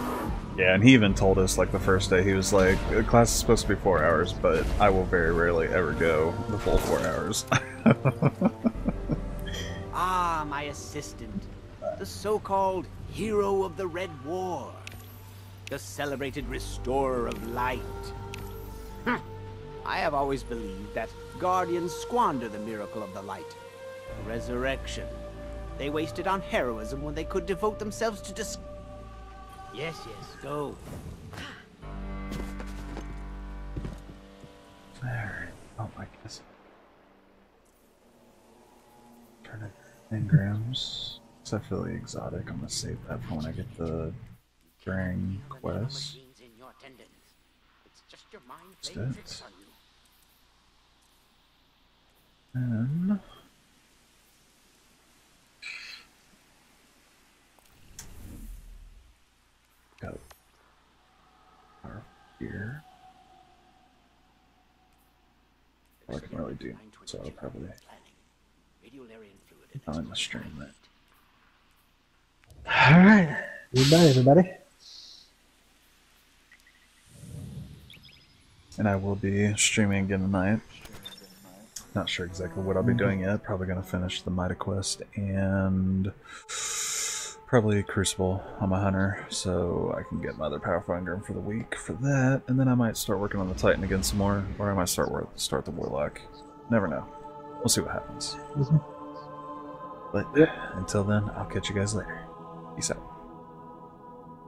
Yeah, and he even told us, like, the first day, he was like, the class is supposed to be 4 hours, but I will very rarely ever go the full 4 hours. Ah, my assistant. The so-called hero of the Red War. The celebrated restorer of light. I have always believed that Guardians squander the miracle of the light. Resurrection. They waste it on heroism when they could devote themselves to Yes, go. There. Oh, I guess. Turn it engrams. Except for the exotic, I'm gonna save that for when I get the Drain quest. That's it. And go here. All I can really do, so I'll probably find the stream that. Alright. Goodbye, everybody. And I will be streaming again tonight. Not sure exactly what I'll be doing yet. Probably going to finish the Mida quest and probably Crucible. I'm a hunter, so I can get my other powerful engram for the week for that. And then I might start working on the Titan again some more, or I might start the Warlock. Never know. We'll see what happens. But until then, I'll catch you guys later. Peace out.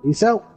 Peace out.